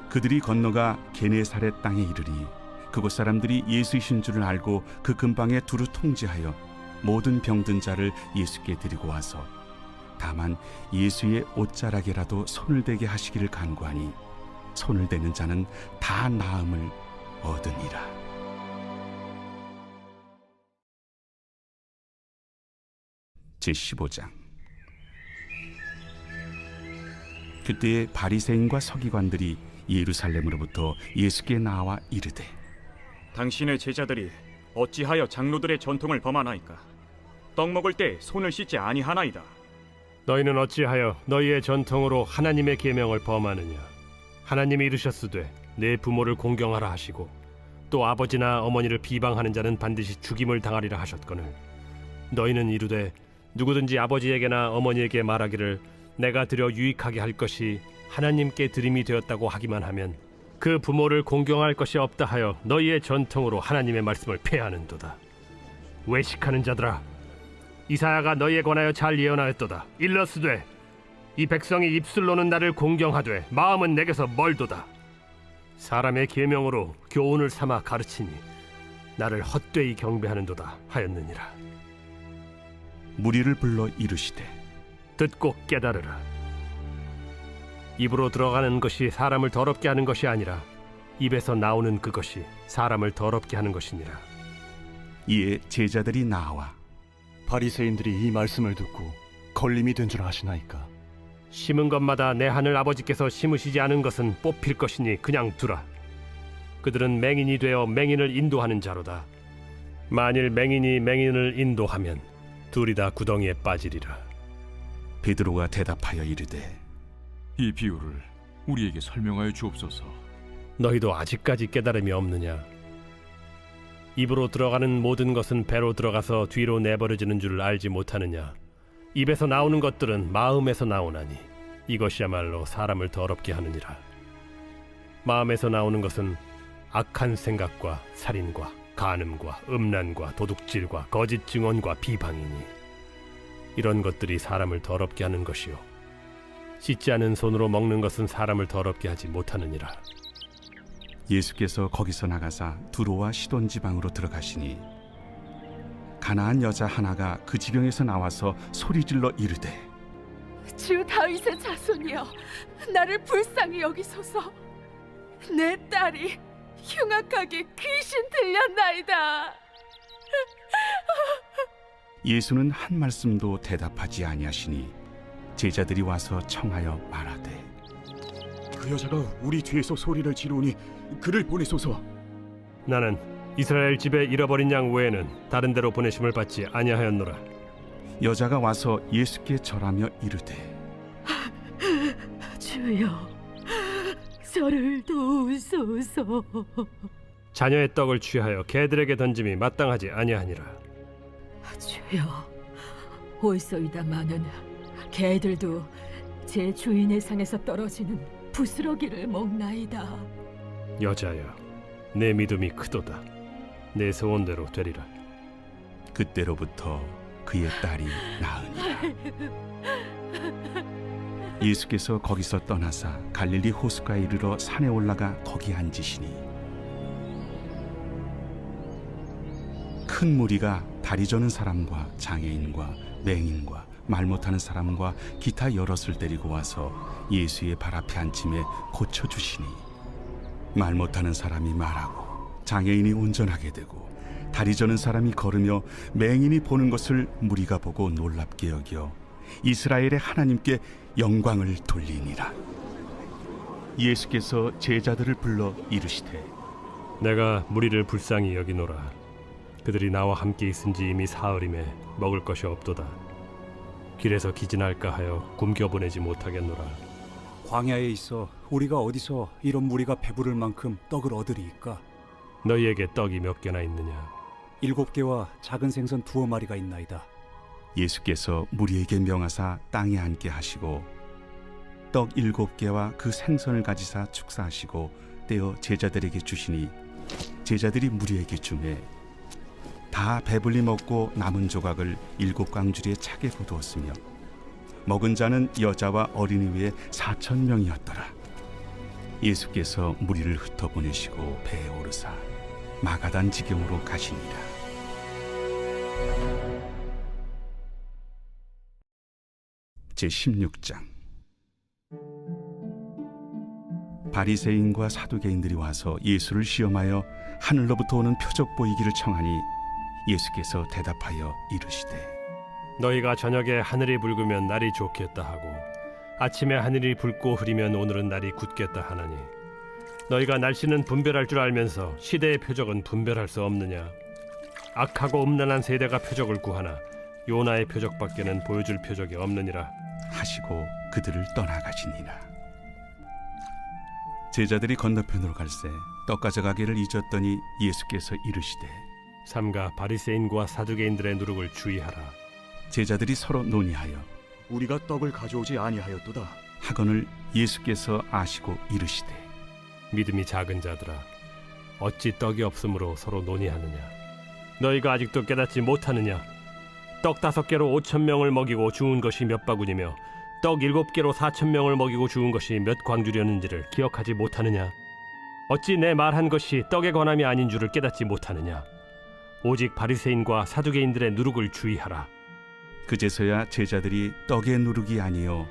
그들이 건너가 게네사렛 땅에 이르니 그곳 사람들이 예수이신 줄을 알고 그 근방에 두루 통제하여 모든 병든 자를 예수께 데리고 와서 다만 예수의 옷자락에라도 손을 대게 하시기를 간구하니 손을 대는 자는 다 나음을 얻으니라. 제15장. 그때에 바리새인과 서기관들이 예루살렘으로부터 예수께 나와 이르되 당신의 제자들이 어찌하여 장로들의 전통을 범하나이까? 떡 먹을 때 손을 씻지 아니하나이다. 너희는 어찌하여 너희의 전통으로 하나님의 계명을 범하느냐? 하나님이 이르셨으되 내 부모를 공경하라 하시고 또 아버지나 어머니를 비방하는 자는 반드시 죽임을 당하리라 하셨거늘 너희는 이르되 누구든지 아버지에게나 어머니에게 말하기를 내가 드려 유익하게 할 것이 하나님께 드림이 되었다고 하기만 하면 그 부모를 공경할 것이 없다 하여 너희의 전통으로 하나님의 말씀을 폐하는도다. 외식하는 자들아, 이사야가 너희에 관하여 잘 예언하였도다. 일러스되 이 백성이 입술로는 나를 공경하되 마음은 내게서 멀도다. 사람의 계명으로 교훈을 삼아 가르치니 나를 헛되이 경배하는도다 하였느니라. 무리를 불러 이르시되 듣고 깨달으라. 입으로 들어가는 것이 사람을 더럽게 하는 것이 아니라 입에서 나오는 그것이 사람을 더럽게 하는 것이니라. 이에 제자들이 나와 바리새인들이 이 말씀을 듣고 걸림이 된 줄 아시나이까? 심은 것마다 내 하늘 아버지께서 심으시지 않은 것은 뽑힐 것이니 그냥 두라. 그들은 맹인이 되어 맹인을 인도하는 자로다. 만일 맹인이 맹인을 인도하면 둘이 다 구덩이에 빠지리라. 베드로가 대답하여 이르되 이 비유를 우리에게 설명하여 주옵소서. 너희도 아직까지 깨달음이 없느냐? 입으로 들어가는 모든 것은 배로 들어가서 뒤로 내버려지는 줄 알지 못하느냐? 입에서 나오는 것들은 마음에서 나오나니 이것이야말로 사람을 더럽게 하느니라. 마음에서 나오는 것은 악한 생각과 살인과 간음과 음란과 도둑질과 거짓 증언과 비방이니 이런 것들이 사람을 더럽게 하는 것이요 씻지 않은 손으로 먹는 것은 사람을 더럽게 하지 못하느니라. 예수께서 거기서 나가사 두로와 시돈 지방으로 들어가시니 가나안 여자 하나가 그 지경에서 나와서 소리질러 이르되 주 다윗의 자손이여 나를 불쌍히 여기소서. 내 딸이 흉악하게 귀신 들렸나이다. 예수는 한 말씀도 대답하지 아니하시니 제자들이 와서 청하여 말하되 그 여자가 우리 뒤에서 소리를 지르니 그를 보내소서. 나는 이스라엘 집에 잃어버린 양 외에는 다른 데로 보내심을 받지 아니하였노라. 여자가 와서 예수께 절하며 이르되 주여, 저를 도우소서. 자녀의 떡을 취하여 개들에게 던짐이 마땅하지 아니하니라. 주여, 올소이다마는 개들도 제 주인의 상에서 떨어지는 부스러기를 먹나이다. 여자여, 내 믿음이 크도다. 내 소원대로 되리라. 그때로부터 그의 딸이 나으니라. 예수께서 거기서 떠나사 갈릴리 호숫가에 이르러 산에 올라가 거기 앉으시니 큰 무리가 다리 저는 사람과 장애인과 맹인과 말 못하는 사람과 기타 여럿을 데리고 와서 예수의 발 앞에 앉힘에 고쳐주시니 말 못하는 사람이 말하고 장애인이 운전하게 되고 다리 저는 사람이 걸으며 맹인이 보는 것을 무리가 보고 놀랍게 여겨 이스라엘의 하나님께 영광을 돌리니라. 예수께서 제자들을 불러 이르시되 내가 무리를 불쌍히 여기노라. 그들이 나와 함께 있은지 이미 사흘임에 먹을 것이 없도다. 길에서 기진할까 하여 굶겨 보내지 못하겠노라. 광야에 있어 우리가 어디서 이런 무리가 배부를 만큼 떡을 얻으리이까? 너희에게 떡이 몇 개나 있느냐? 7개와 작은 생선 2마리가 있나이다. 예수께서 무리에게 명하사 땅에 앉게 하시고 떡 7개와 그 생선을 가지사 축사하시고 떼어 제자들에게 주시니 제자들이 무리에게 주매 다 배불리 먹고 남은 조각을 7광주리에 차게 거두었으며 먹은 자는 여자와 어린이 외에 4,000명이었더라. 예수께서 무리를 흩어보내시고 배에 오르사 마가단 지경으로 가시니라. 제16장. 바리새인과 사두개인들이 와서 예수를 시험하여 하늘로부터 오는 표적 보이기를 청하니 예수께서 대답하여 이르시되 너희가 저녁에 하늘이 붉으면 날이 좋겠다 하고 아침에 하늘이 붉고 흐리면 오늘은 날이 굳겠다 하나니 너희가 날씨는 분별할 줄 알면서 시대의 표적은 분별할 수 없느냐? 악하고 음란한 세대가 표적을 구하나 요나의 표적밖에는 보여줄 표적이 없느니라 하시고 그들을 떠나가시니라. 제자들이 건너편으로 갈새 떡 가져가기를 잊었더니 예수께서 이르시되 삼가 바리새인과 사두개인들의 누룩을 주의하라. 제자들이 서로 논의하여 우리가 떡을 가져오지 아니하였도다. 하거늘 예수께서 아시고 이르시되 믿음이 작은 자들아, 어찌 떡이 없으므로 서로 논의하느냐? 너희가 아직도 깨닫지 못하느냐? 떡 5개로 5,000명을 먹이고 주운 것이 몇 바구니며 떡 7개로 4,000명을 먹이고 주운 것이 몇 광주렸는지를 기억하지 못하느냐? 어찌 내 말한 것이 떡에 관함이 아닌 줄을 깨닫지 못하느냐? 오직 바리새인과 사두개인들의 누룩을 주의하라. 그제서야 제자들이 떡의 누룩이 아니요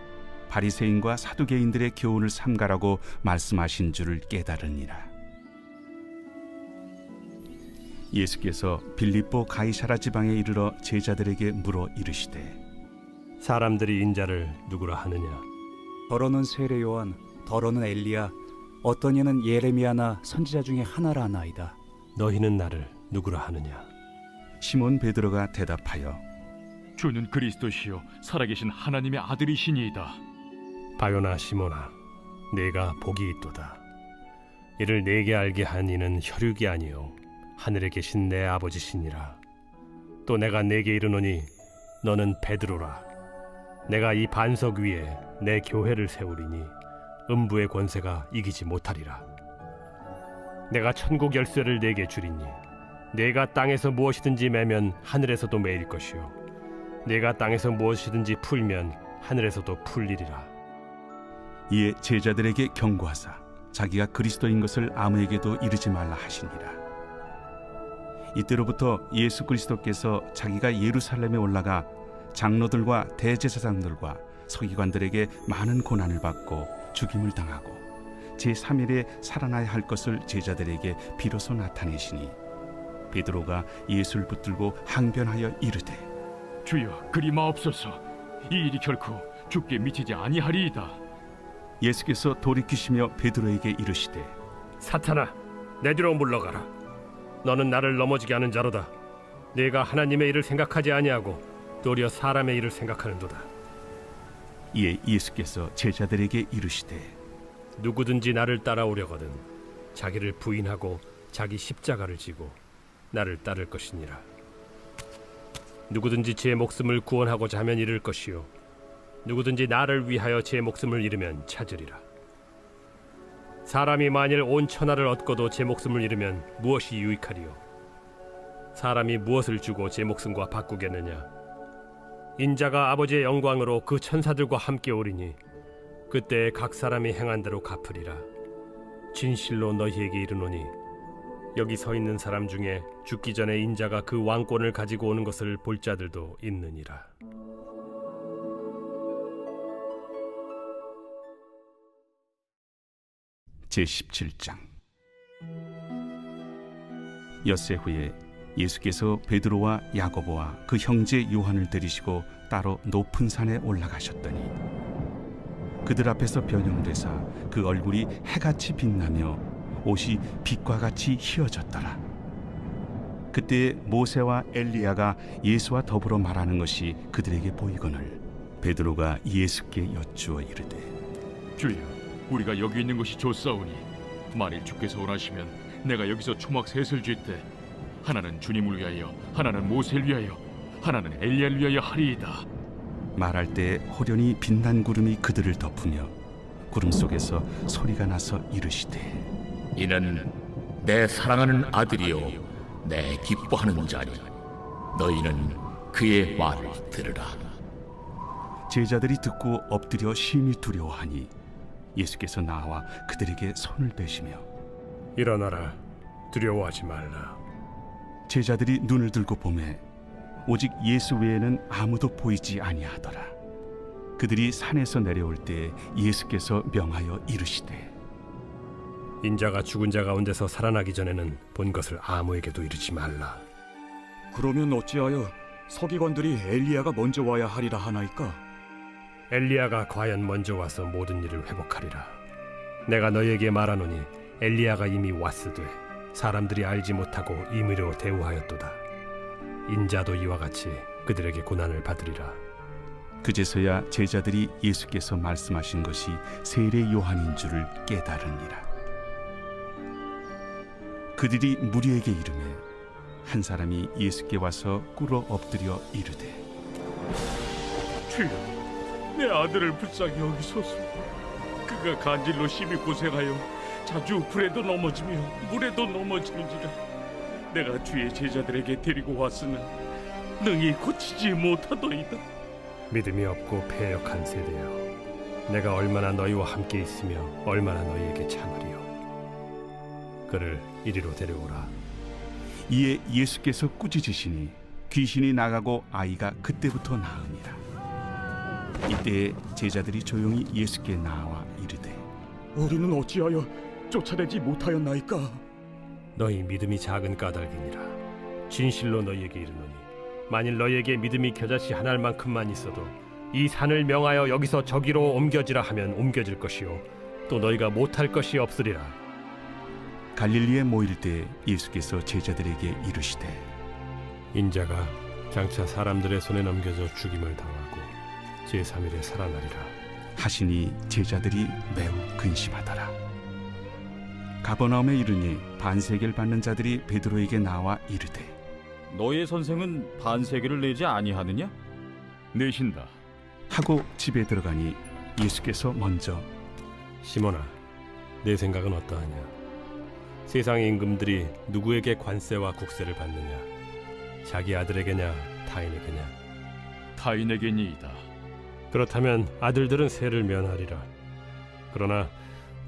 바리새인과 사두개인들의 교훈을 삼가라고 말씀하신 줄을 깨달으니라. 예수께서 빌립보 가이사라 지방에 이르러 제자들에게 물어 이르시되 사람들이 인자를 누구라 하느냐? 더러는 세례 요한, 더러는 엘리야, 어떤 이는 예레미야나 선지자 중에 하나라 하나이다. 너희는 나를 누구라 하느냐? 시몬 베드로가 대답하여 주는 그리스도시요 살아계신 하나님의 아들이시니이다. 바요나 시몬아, 네가 복이 있도다. 이를 내게 알게 한 이는 혈육이 아니요 하늘에 계신 내 아버지시니라. 또 내가 네게 이르노니 너는 베드로라. 내가 이 반석 위에 내 교회를 세우리니 음부의 권세가 이기지 못하리라. 내가 천국 열쇠를 네게 주리니 네가 땅에서 무엇이든지 매면 하늘에서도 매일 것이요 네가 땅에서 무엇이든지 풀면 하늘에서도 풀리리라. 이에 제자들에게 경고하사 자기가 그리스도인 것을 아무에게도 이르지 말라 하시니라. 이때로부터 예수 그리스도께서 자기가 예루살렘에 올라가 장로들과 대제사장들과 서기관들에게 많은 고난을 받고 죽임을 당하고 제3일에 살아나야 할 것을 제자들에게 비로소 나타내시니 베드로가 예수를 붙들고 항변하여 이르되 주여 그리 마옵소서. 이 일이 결코 주께 미치지 아니하리이다. 예수께서 돌이키시며 베드로에게 이르시되 사탄아, 내 뒤로 물러가라. 너는 나를 넘어지게 하는 자로다. 네가 하나님의 일을 생각하지 아니하고 도리어 사람의 일을 생각하는도다. 이에 예수께서 제자들에게 이르시되 누구든지 나를 따라오려거든 자기를 부인하고 자기 십자가를 지고 나를 따를 것이니라. 누구든지 제 목숨을 구원하고자 하면 잃을 것이요 누구든지 나를 위하여 제 목숨을 잃으면 찾으리라. 사람이 만일 온 천하를 얻고도 제 목숨을 잃으면 무엇이 유익하리요? 사람이 무엇을 주고 제 목숨과 바꾸겠느냐? 인자가 아버지의 영광으로 그 천사들과 함께 오리니 그때 각 사람이 행한 대로 갚으리라. 진실로 너희에게 이르노니 여기 서 있는 사람 중에 죽기 전에 인자가 그 왕권을 가지고 오는 것을 볼 자들도 있느니라. 제17장. 엿새 후에 예수께서 베드로와 야고보와 그 형제 요한을 데리시고 따로 높은 산에 올라가셨더니 그들 앞에서 변형되사 그 얼굴이 해같이 빛나며 옷이 빛과 같이 희어졌더라. 그때 모세와 엘리야가 예수와 더불어 말하는 것이 그들에게 보이거늘 베드로가 예수께 여쭈어 이르되 주여, 우리가 여기 있는 것이 좋사오니 만일 주께서 원하시면 내가 여기서 초막 셋을 쥘 때 하나는 주님을 위하여, 하나는 모세를 위하여, 하나는 엘리야를 위하여 하리이다. 말할 때 호련히 빛난 구름이 그들을 덮으며 구름 속에서 소리가 나서 이르시되 이는 내 사랑하는 아들이요 내 기뻐하는 자니 너희는 그의 말을 들으라. 제자들이 듣고 엎드려 심히 두려워하니 예수께서 나와 그들에게 손을 대시며 일어나라, 두려워하지 말라. 제자들이 눈을 들고 보매 오직 예수 외에는 아무도 보이지 아니하더라. 그들이 산에서 내려올 때 예수께서 명하여 이르시되 인자가 죽은 자 가운데서 살아나기 전에는 본 것을 아무에게도 이르지 말라. 그러면 어찌하여 서기관들이 엘리야가 먼저 와야 하리라 하나이까? 엘리야가 과연 먼저 와서 모든 일을 회복하리라. 내가 너희에게 말하노니 엘리야가 이미 왔으되 사람들이 알지 못하고 임의로 대우하였도다. 인자도 이와 같이 그들에게 고난을 받으리라. 그제서야 제자들이 예수께서 말씀하신 것이 세례 요한인 줄을 깨달으니라. 그들이 무리에게 이르매 한 사람이 예수께 와서 꿇어 엎드려 이르되 주여, 내 아들을 불쌍히 여기소서. 그가 간질로 심히 고생하여 자주 불에도 넘어지며 물에도 넘어지는지라. 내가 주의 제자들에게 데리고 왔으나 능히 고치지 못하더이다. 믿음이 없고 패역한 세대여, 내가 얼마나 너희와 함께 있으며 얼마나 너희에게 참으리요. 그를 이리로 데려오라. 이에 예수께서 꾸짖으시니 귀신이 나가고 아이가 그때부터 나으니라. 이때 제자들이 조용히 예수께 나와 이르되 우리는 어찌하여 쫓아내지 못하였나이까? 너희 믿음이 작은 까닭이니라. 진실로 너희에게 이르노니 만일 너희에게 믿음이 겨자씨 한 알만큼만 있어도 이 산을 명하여 여기서 저기로 옮겨지라 하면 옮겨질 것이요 또 너희가 못할 것이 없으리라. 갈릴리에 모일 때 예수께서 제자들에게 이르시되 인자가 장차 사람들의 손에 넘겨져 죽임을 당하고 제3일에 살아나리라 하시니 제자들이 매우 근심하더라. 가버나움에 이르니 반세계를 받는 자들이 베드로에게 나와 이르되 너의 선생은 반세계를 내지 아니하느냐? 내신다. 하고 집에 들어가니 예수께서 먼저 시몬아, 내 생각은 어떠하냐? 세상의 임금들이 누구에게 관세와 국세를 받느냐? 자기 아들에게냐 타인에게냐? 타인에게니이다. 그렇다면 아들들은 세를 면하리라. 그러나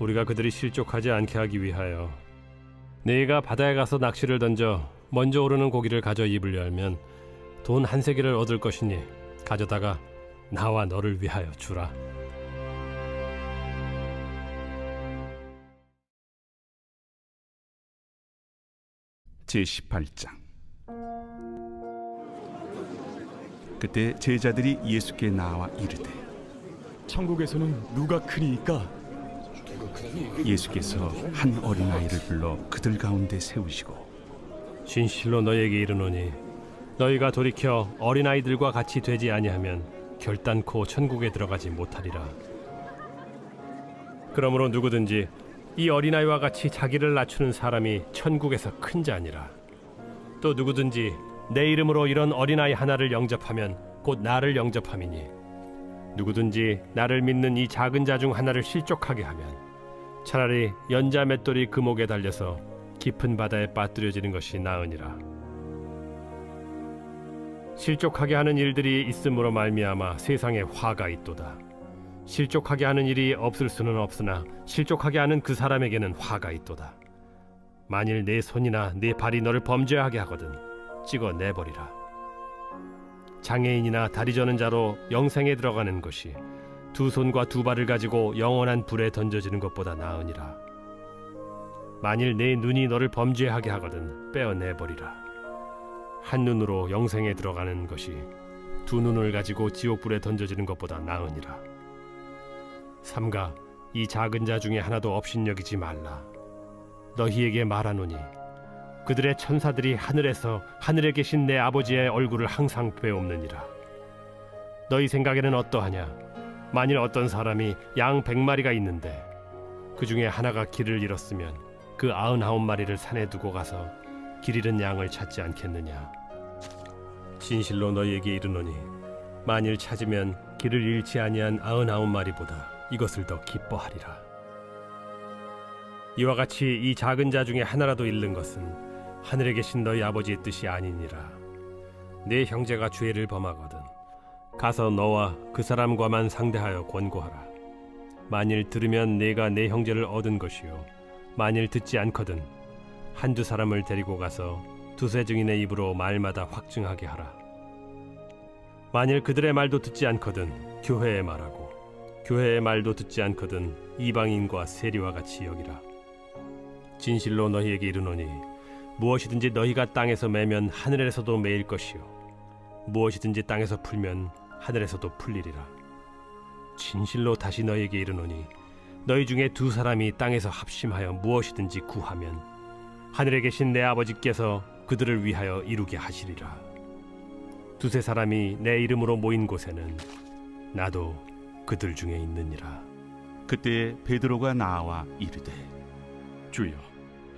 우리가 그들이 실족하지 않게 하기 위하여 네가 바다에 가서 낚시를 던져 먼저 오르는 고기를 가져 입을 열면 돈 한 세겔을 얻을 것이니 가져다가 나와 너를 위하여 주라. 제18장. 그때 제자들이 예수께 나와 이르되 천국에서는 누가 크니까? 예수께서 한 어린아이를 불러 그들 가운데 세우시고 진실로 너희에게 이르노니 너희가 돌이켜 어린아이들과 같이 되지 아니하면 결단코 천국에 들어가지 못하리라. 그러므로 누구든지 이 어린아이와 같이 자기를 낮추는 사람이 천국에서 큰 자니라. 또 누구든지 내 이름으로 이런 어린아이 하나를 영접하면 곧 나를 영접함이니 누구든지 나를 믿는 이 작은 자 중 하나를 실족하게 하면 차라리 연자 맷돌이 그 목에 달려서 깊은 바다에 빠뜨려지는 것이 나으니라. 실족하게 하는 일들이 있음으로 말미암아 세상에 화가 있도다. 실족하게 하는 일이 없을 수는 없으나 실족하게 하는 그 사람에게는 화가 있도다. 만일 내 손이나 내 발이 너를 범죄하게 하거든 찍어 내버리라. 장애인이나 다리 저는 자로 영생에 들어가는 것이 두 손과 두 발을 가지고 영원한 불에 던져지는 것보다 나으니라. 만일 내 눈이 너를 범죄하게 하거든 빼어내버리라. 한 눈으로 영생에 들어가는 것이 두 눈을 가지고 지옥불에 던져지는 것보다 나으니라. 삼가 이 작은 자 중에 하나도 업신여기지 말라. 너희에게 말하노니 그들의 천사들이 하늘에서 하늘에 계신 내 아버지의 얼굴을 항상 뵈옵느니라. 너희 생각에는 어떠하냐? 만일 어떤 사람이 양 100마리가 있는데 그 중에 하나가 길을 잃었으면 그 99마리를 산에 두고 가서 길 잃은 양을 찾지 않겠느냐? 진실로 너희에게 이르노니 만일 찾으면 길을 잃지 아니한 99마리보다 이것을 더 기뻐하리라. 이와 같이 이 작은 자 중에 하나라도 잃는 것은 하늘에 계신 너희 아버지의 뜻이 아니니라. 네 형제가 죄를 범하거든 가서 너와 그 사람과만 상대하여 권고하라. 만일 들으면 네가 네 형제를 얻은 것이요 만일 듣지 않거든 한두 사람을 데리고 가서 두세 증인의 입으로 말마다 확증하게 하라. 만일 그들의 말도 듣지 않거든 교회의 말하고 교회의 말도 듣지 않거든 이방인과 세리와 같이 여기라. 진실로 너희에게 이르노니 무엇이든지 너희가 땅에서 매면 하늘에서도 매일 것이요 무엇이든지 땅에서 풀면 하늘에서도 풀리리라. 진실로 다시 너희에게 이르노니 너희 중에 두 사람이 땅에서 합심하여 무엇이든지 구하면 하늘에 계신 내 아버지께서 그들을 위하여 이루게 하시리라. 두세 사람이 내 이름으로 모인 곳에는 나도 그들 중에 있느니라. 그때 베드로가 나와 이르되 주여,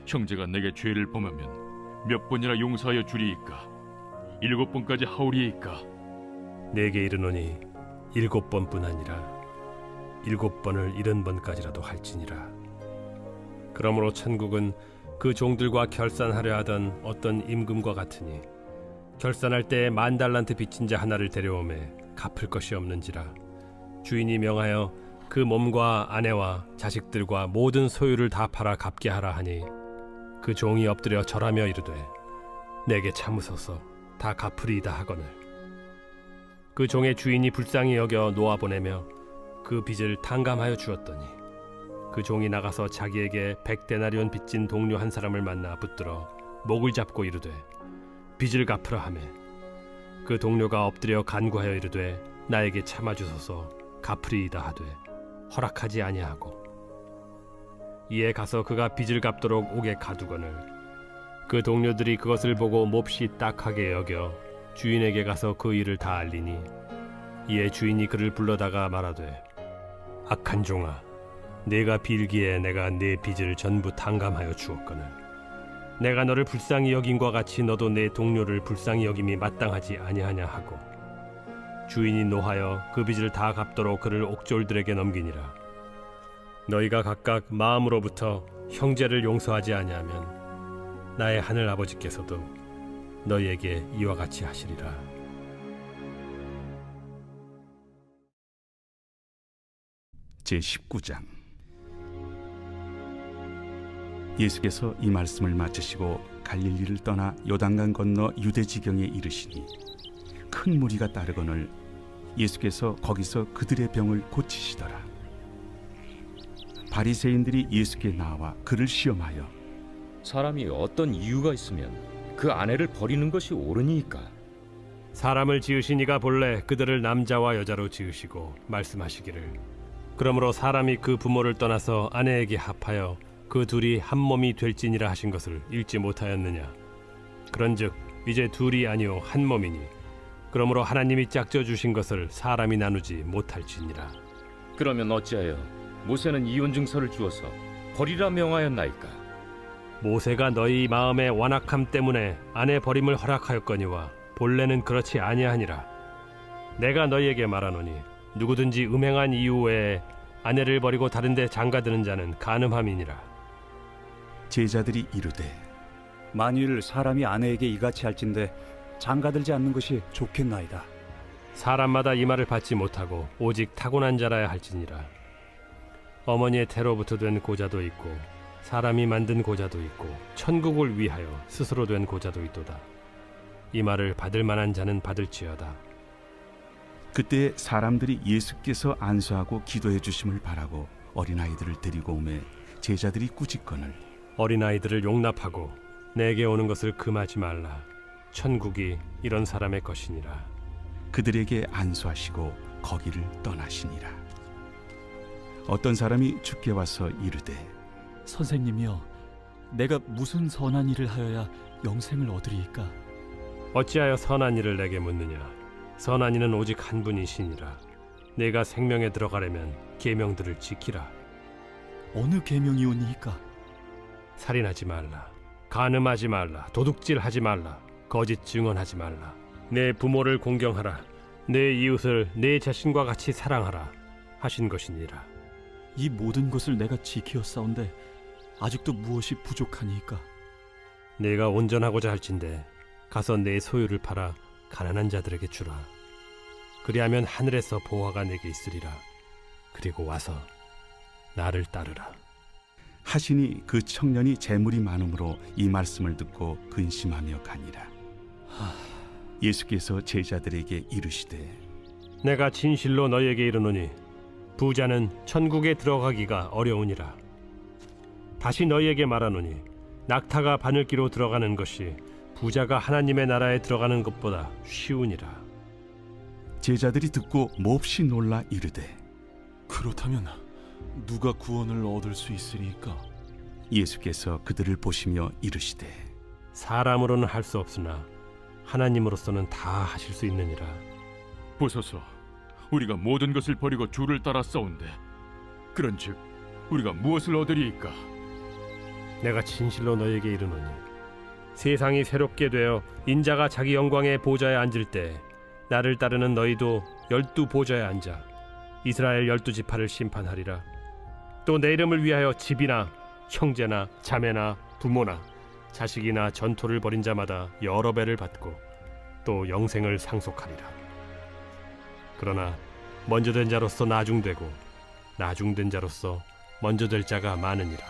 형제가 내게 죄를 범하면 몇 번이나 용서하여 주리이까? 7번까지 하오리이까? 내게 이르노니 7번뿐 아니라 7번을 70번까지라도 할지니라. 그러므로 천국은 그 종들과 결산하려 하던 어떤 임금과 같으니 결산할 때 10,000달란트 빚진 자 하나를 데려오매 갚을 것이 없는지라 주인이 명하여 그 몸과 아내와 자식들과 모든 소유를 다 팔아 갚게 하라 하니 그 종이 엎드려 절하며 이르되 내게 참으소서 다 갚으리이다 하거늘 그 종의 주인이 불쌍히 여겨 놓아보내며 그 빚을 탕감하여 주었더니 그 종이 나가서 자기에게 100데나리온 빚진 동료 한 사람을 만나 붙들어 목을 잡고 이르되 빚을 갚으라 하매 그 동료가 엎드려 간구하여 이르되 나에게 참아주소서 갚으리이다 하되 허락하지 아니하고 이에 가서 그가 빚을 갚도록 옥에 가두거늘 그 동료들이 그것을 보고 몹시 딱하게 여겨 주인에게 가서 그 일을 다 알리니 이에 주인이 그를 불러다가 말하되 악한 종아 네가 빌기에 내가 네 빚을 전부 탕감하여 주었거늘 내가 너를 불쌍히 여김과 같이 너도 내 동료를 불쌍히 여김이 마땅하지 아니하냐 하고 주인이 노하여 그 빚을 다 갚도록 그를 옥졸들에게 넘기니라. 너희가 각각 마음으로부터 형제를 용서하지 아니하면 나의 하늘 아버지께서도 너희에게 이와 같이 하시리라. 제19장 예수께서 이 말씀을 마치시고 갈릴리를 떠나 요단강 건너 유대 지경에 이르시니 큰 무리가 따르거늘 예수께서 거기서 그들의 병을 고치시더라. 바리새인들이 예수께 나와 그를 시험하여 사람이 어떤 이유가 있으면 그 아내를 버리는 것이 옳으니까? 사람을 지으신 이가 본래 그들을 남자와 여자로 지으시고 말씀하시기를 그러므로 사람이 그 부모를 떠나서 아내에게 합하여 그 둘이 한 몸이 될지니라 하신 것을 읽지 못하였느냐. 그런즉 이제 둘이 아니요 한 몸이니 그러므로 하나님이 짝져 주신 것을 사람이 나누지 못할지니라. 그러면 어찌하여 모세는 이혼 증서를 주어서 버리라 명하였나이까? 모세가 너희 마음의 완악함 때문에 아내 버림을 허락하였거니와 본래는 그렇지 아니하니라. 내가 너희에게 말하노니 누구든지 음행한 이유 외에 아내를 버리고 다른 데 장가드는 자는 간음함이니라. 제자들이 이르되 만일 사람이 아내에게 이같이 할진대 장가들지 않는 것이 좋겠나이다. 사람마다 이 말을 받지 못하고 오직 타고난 자라야 할지니라. 어머니의 태로부터 된 고자도 있고 사람이 만든 고자도 있고 천국을 위하여 스스로 된 고자도 있도다. 이 말을 받을 만한 자는 받을지어다. 그때 사람들이 예수께서 안수하고 기도해 주심을 바라고 어린아이들을 데리고 오매 제자들이 꾸짖거늘 어린아이들을 용납하고 내게 오는 것을 금하지 말라. 천국이 이런 사람의 것이니라. 그들에게 안수하시고 거기를 떠나시니라. 어떤 사람이 주께 와서 이르되 선생님이여, 내가 무슨 선한 일을 하여야 영생을 얻으리이까? 어찌하여 선한 일을 내게 묻느냐? 선한 이는 오직 한 분이시니라. 내가 생명에 들어가려면 계명들을 지키라. 어느 계명이오니이까? 살인하지 말라, 간음하지 말라, 도둑질하지 말라, 거짓 증언하지 말라, 내 부모를 공경하라, 내 이웃을 내 자신과 같이 사랑하라 하신 것이니라. 이 모든 것을 내가 지키었사온데 아직도 무엇이 부족하니이까? 내가 온전하고자 할진대 가서 내 소유를 팔아 가난한 자들에게 주라. 그리하면 하늘에서 보화가 내게 있으리라. 그리고 와서 나를 따르라. 하시니 그 청년이 재물이 많음으로 이 말씀을 듣고 근심하며 가니라. 예수께서 제자들에게 이르시되 내가 진실로 너희에게 이르노니 부자는 천국에 들어가기가 어려우니라. 다시 너희에게 말하노니 낙타가 바늘기로 들어가는 것이 부자가 하나님의 나라에 들어가는 것보다 쉬우니라. 제자들이 듣고 몹시 놀라 이르되 그렇다면 누가 구원을 얻을 수 있으리까? 예수께서 그들을 보시며 이르시되 사람으로는 할 수 없으나 하나님으로서는 다 하실 수 있느니라. 보소서, 우리가 모든 것을 버리고 주를 따라 싸운데 그런즉 우리가 무엇을 얻으리이까? 내가 진실로 너희에게 이르노니 세상이 새롭게 되어 인자가 자기 영광의 보좌에 앉을 때 나를 따르는 너희도 12 보좌에 앉아 이스라엘 12지파를 심판하리라. 또 내 이름을 위하여 집이나 형제나 자매나 부모나 자식이나 전토를 벌인 자마다 여러 배를 받고 또 영생을 상속하리라. 그러나 먼저 된 자로서 나중되고 나중된 자로서 먼저 될 자가 많으니라.